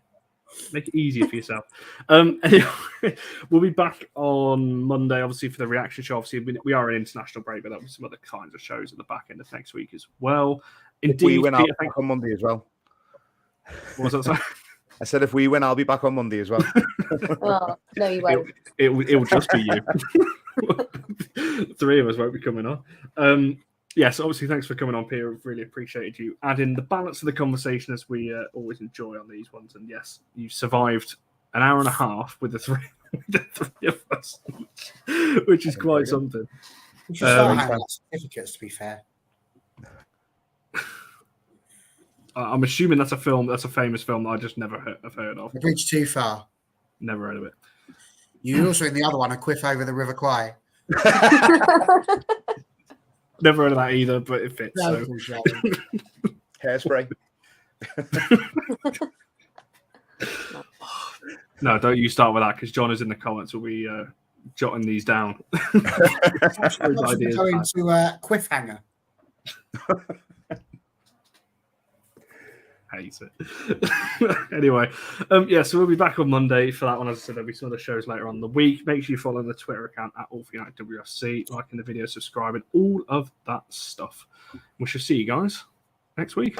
S1: Make it easier for yourself. Anyway, we'll be back on Monday, obviously, for the reaction show. Obviously, we are an international break, but there'll be some other kinds of shows at the back end of next week as well.
S4: If we win, I'll
S1: Peter,
S4: be back on Monday as well.
S1: What was that? Sorry?
S4: I said if we win, I'll be back on Monday as well.
S2: Oh, no, you won't.
S1: It will just be you. Three of us won't be coming on. Yes, obviously, thanks for coming on, Peter. We've really appreciated you adding the balance of the conversation as we always enjoy on these ones. And yes, you survived an hour and a half with the three of us, which is quite something.
S3: We should start having certificates, to be fair.
S1: I'm assuming that's a film. That's a famous film that I just never have heard of.
S3: The Bridge Too Far.
S1: Never heard of it.
S3: You also in the other one, A Quiff Over the River Kwai.
S1: Never heard of that either, but it fits.
S3: No,
S1: So.
S4: Hairspray.
S1: No, don't you start with that because John is in the comments. Will be jotting these down.
S3: Going to Quiffhanger.
S1: Hates it. Anyway, so we'll be back on Monday for that one. As I said, there'll be some other shows later on in the week. Make sure you follow the Twitter account at allforunitedvids, liking the video, subscribing, all of that stuff. We shall see you guys next week.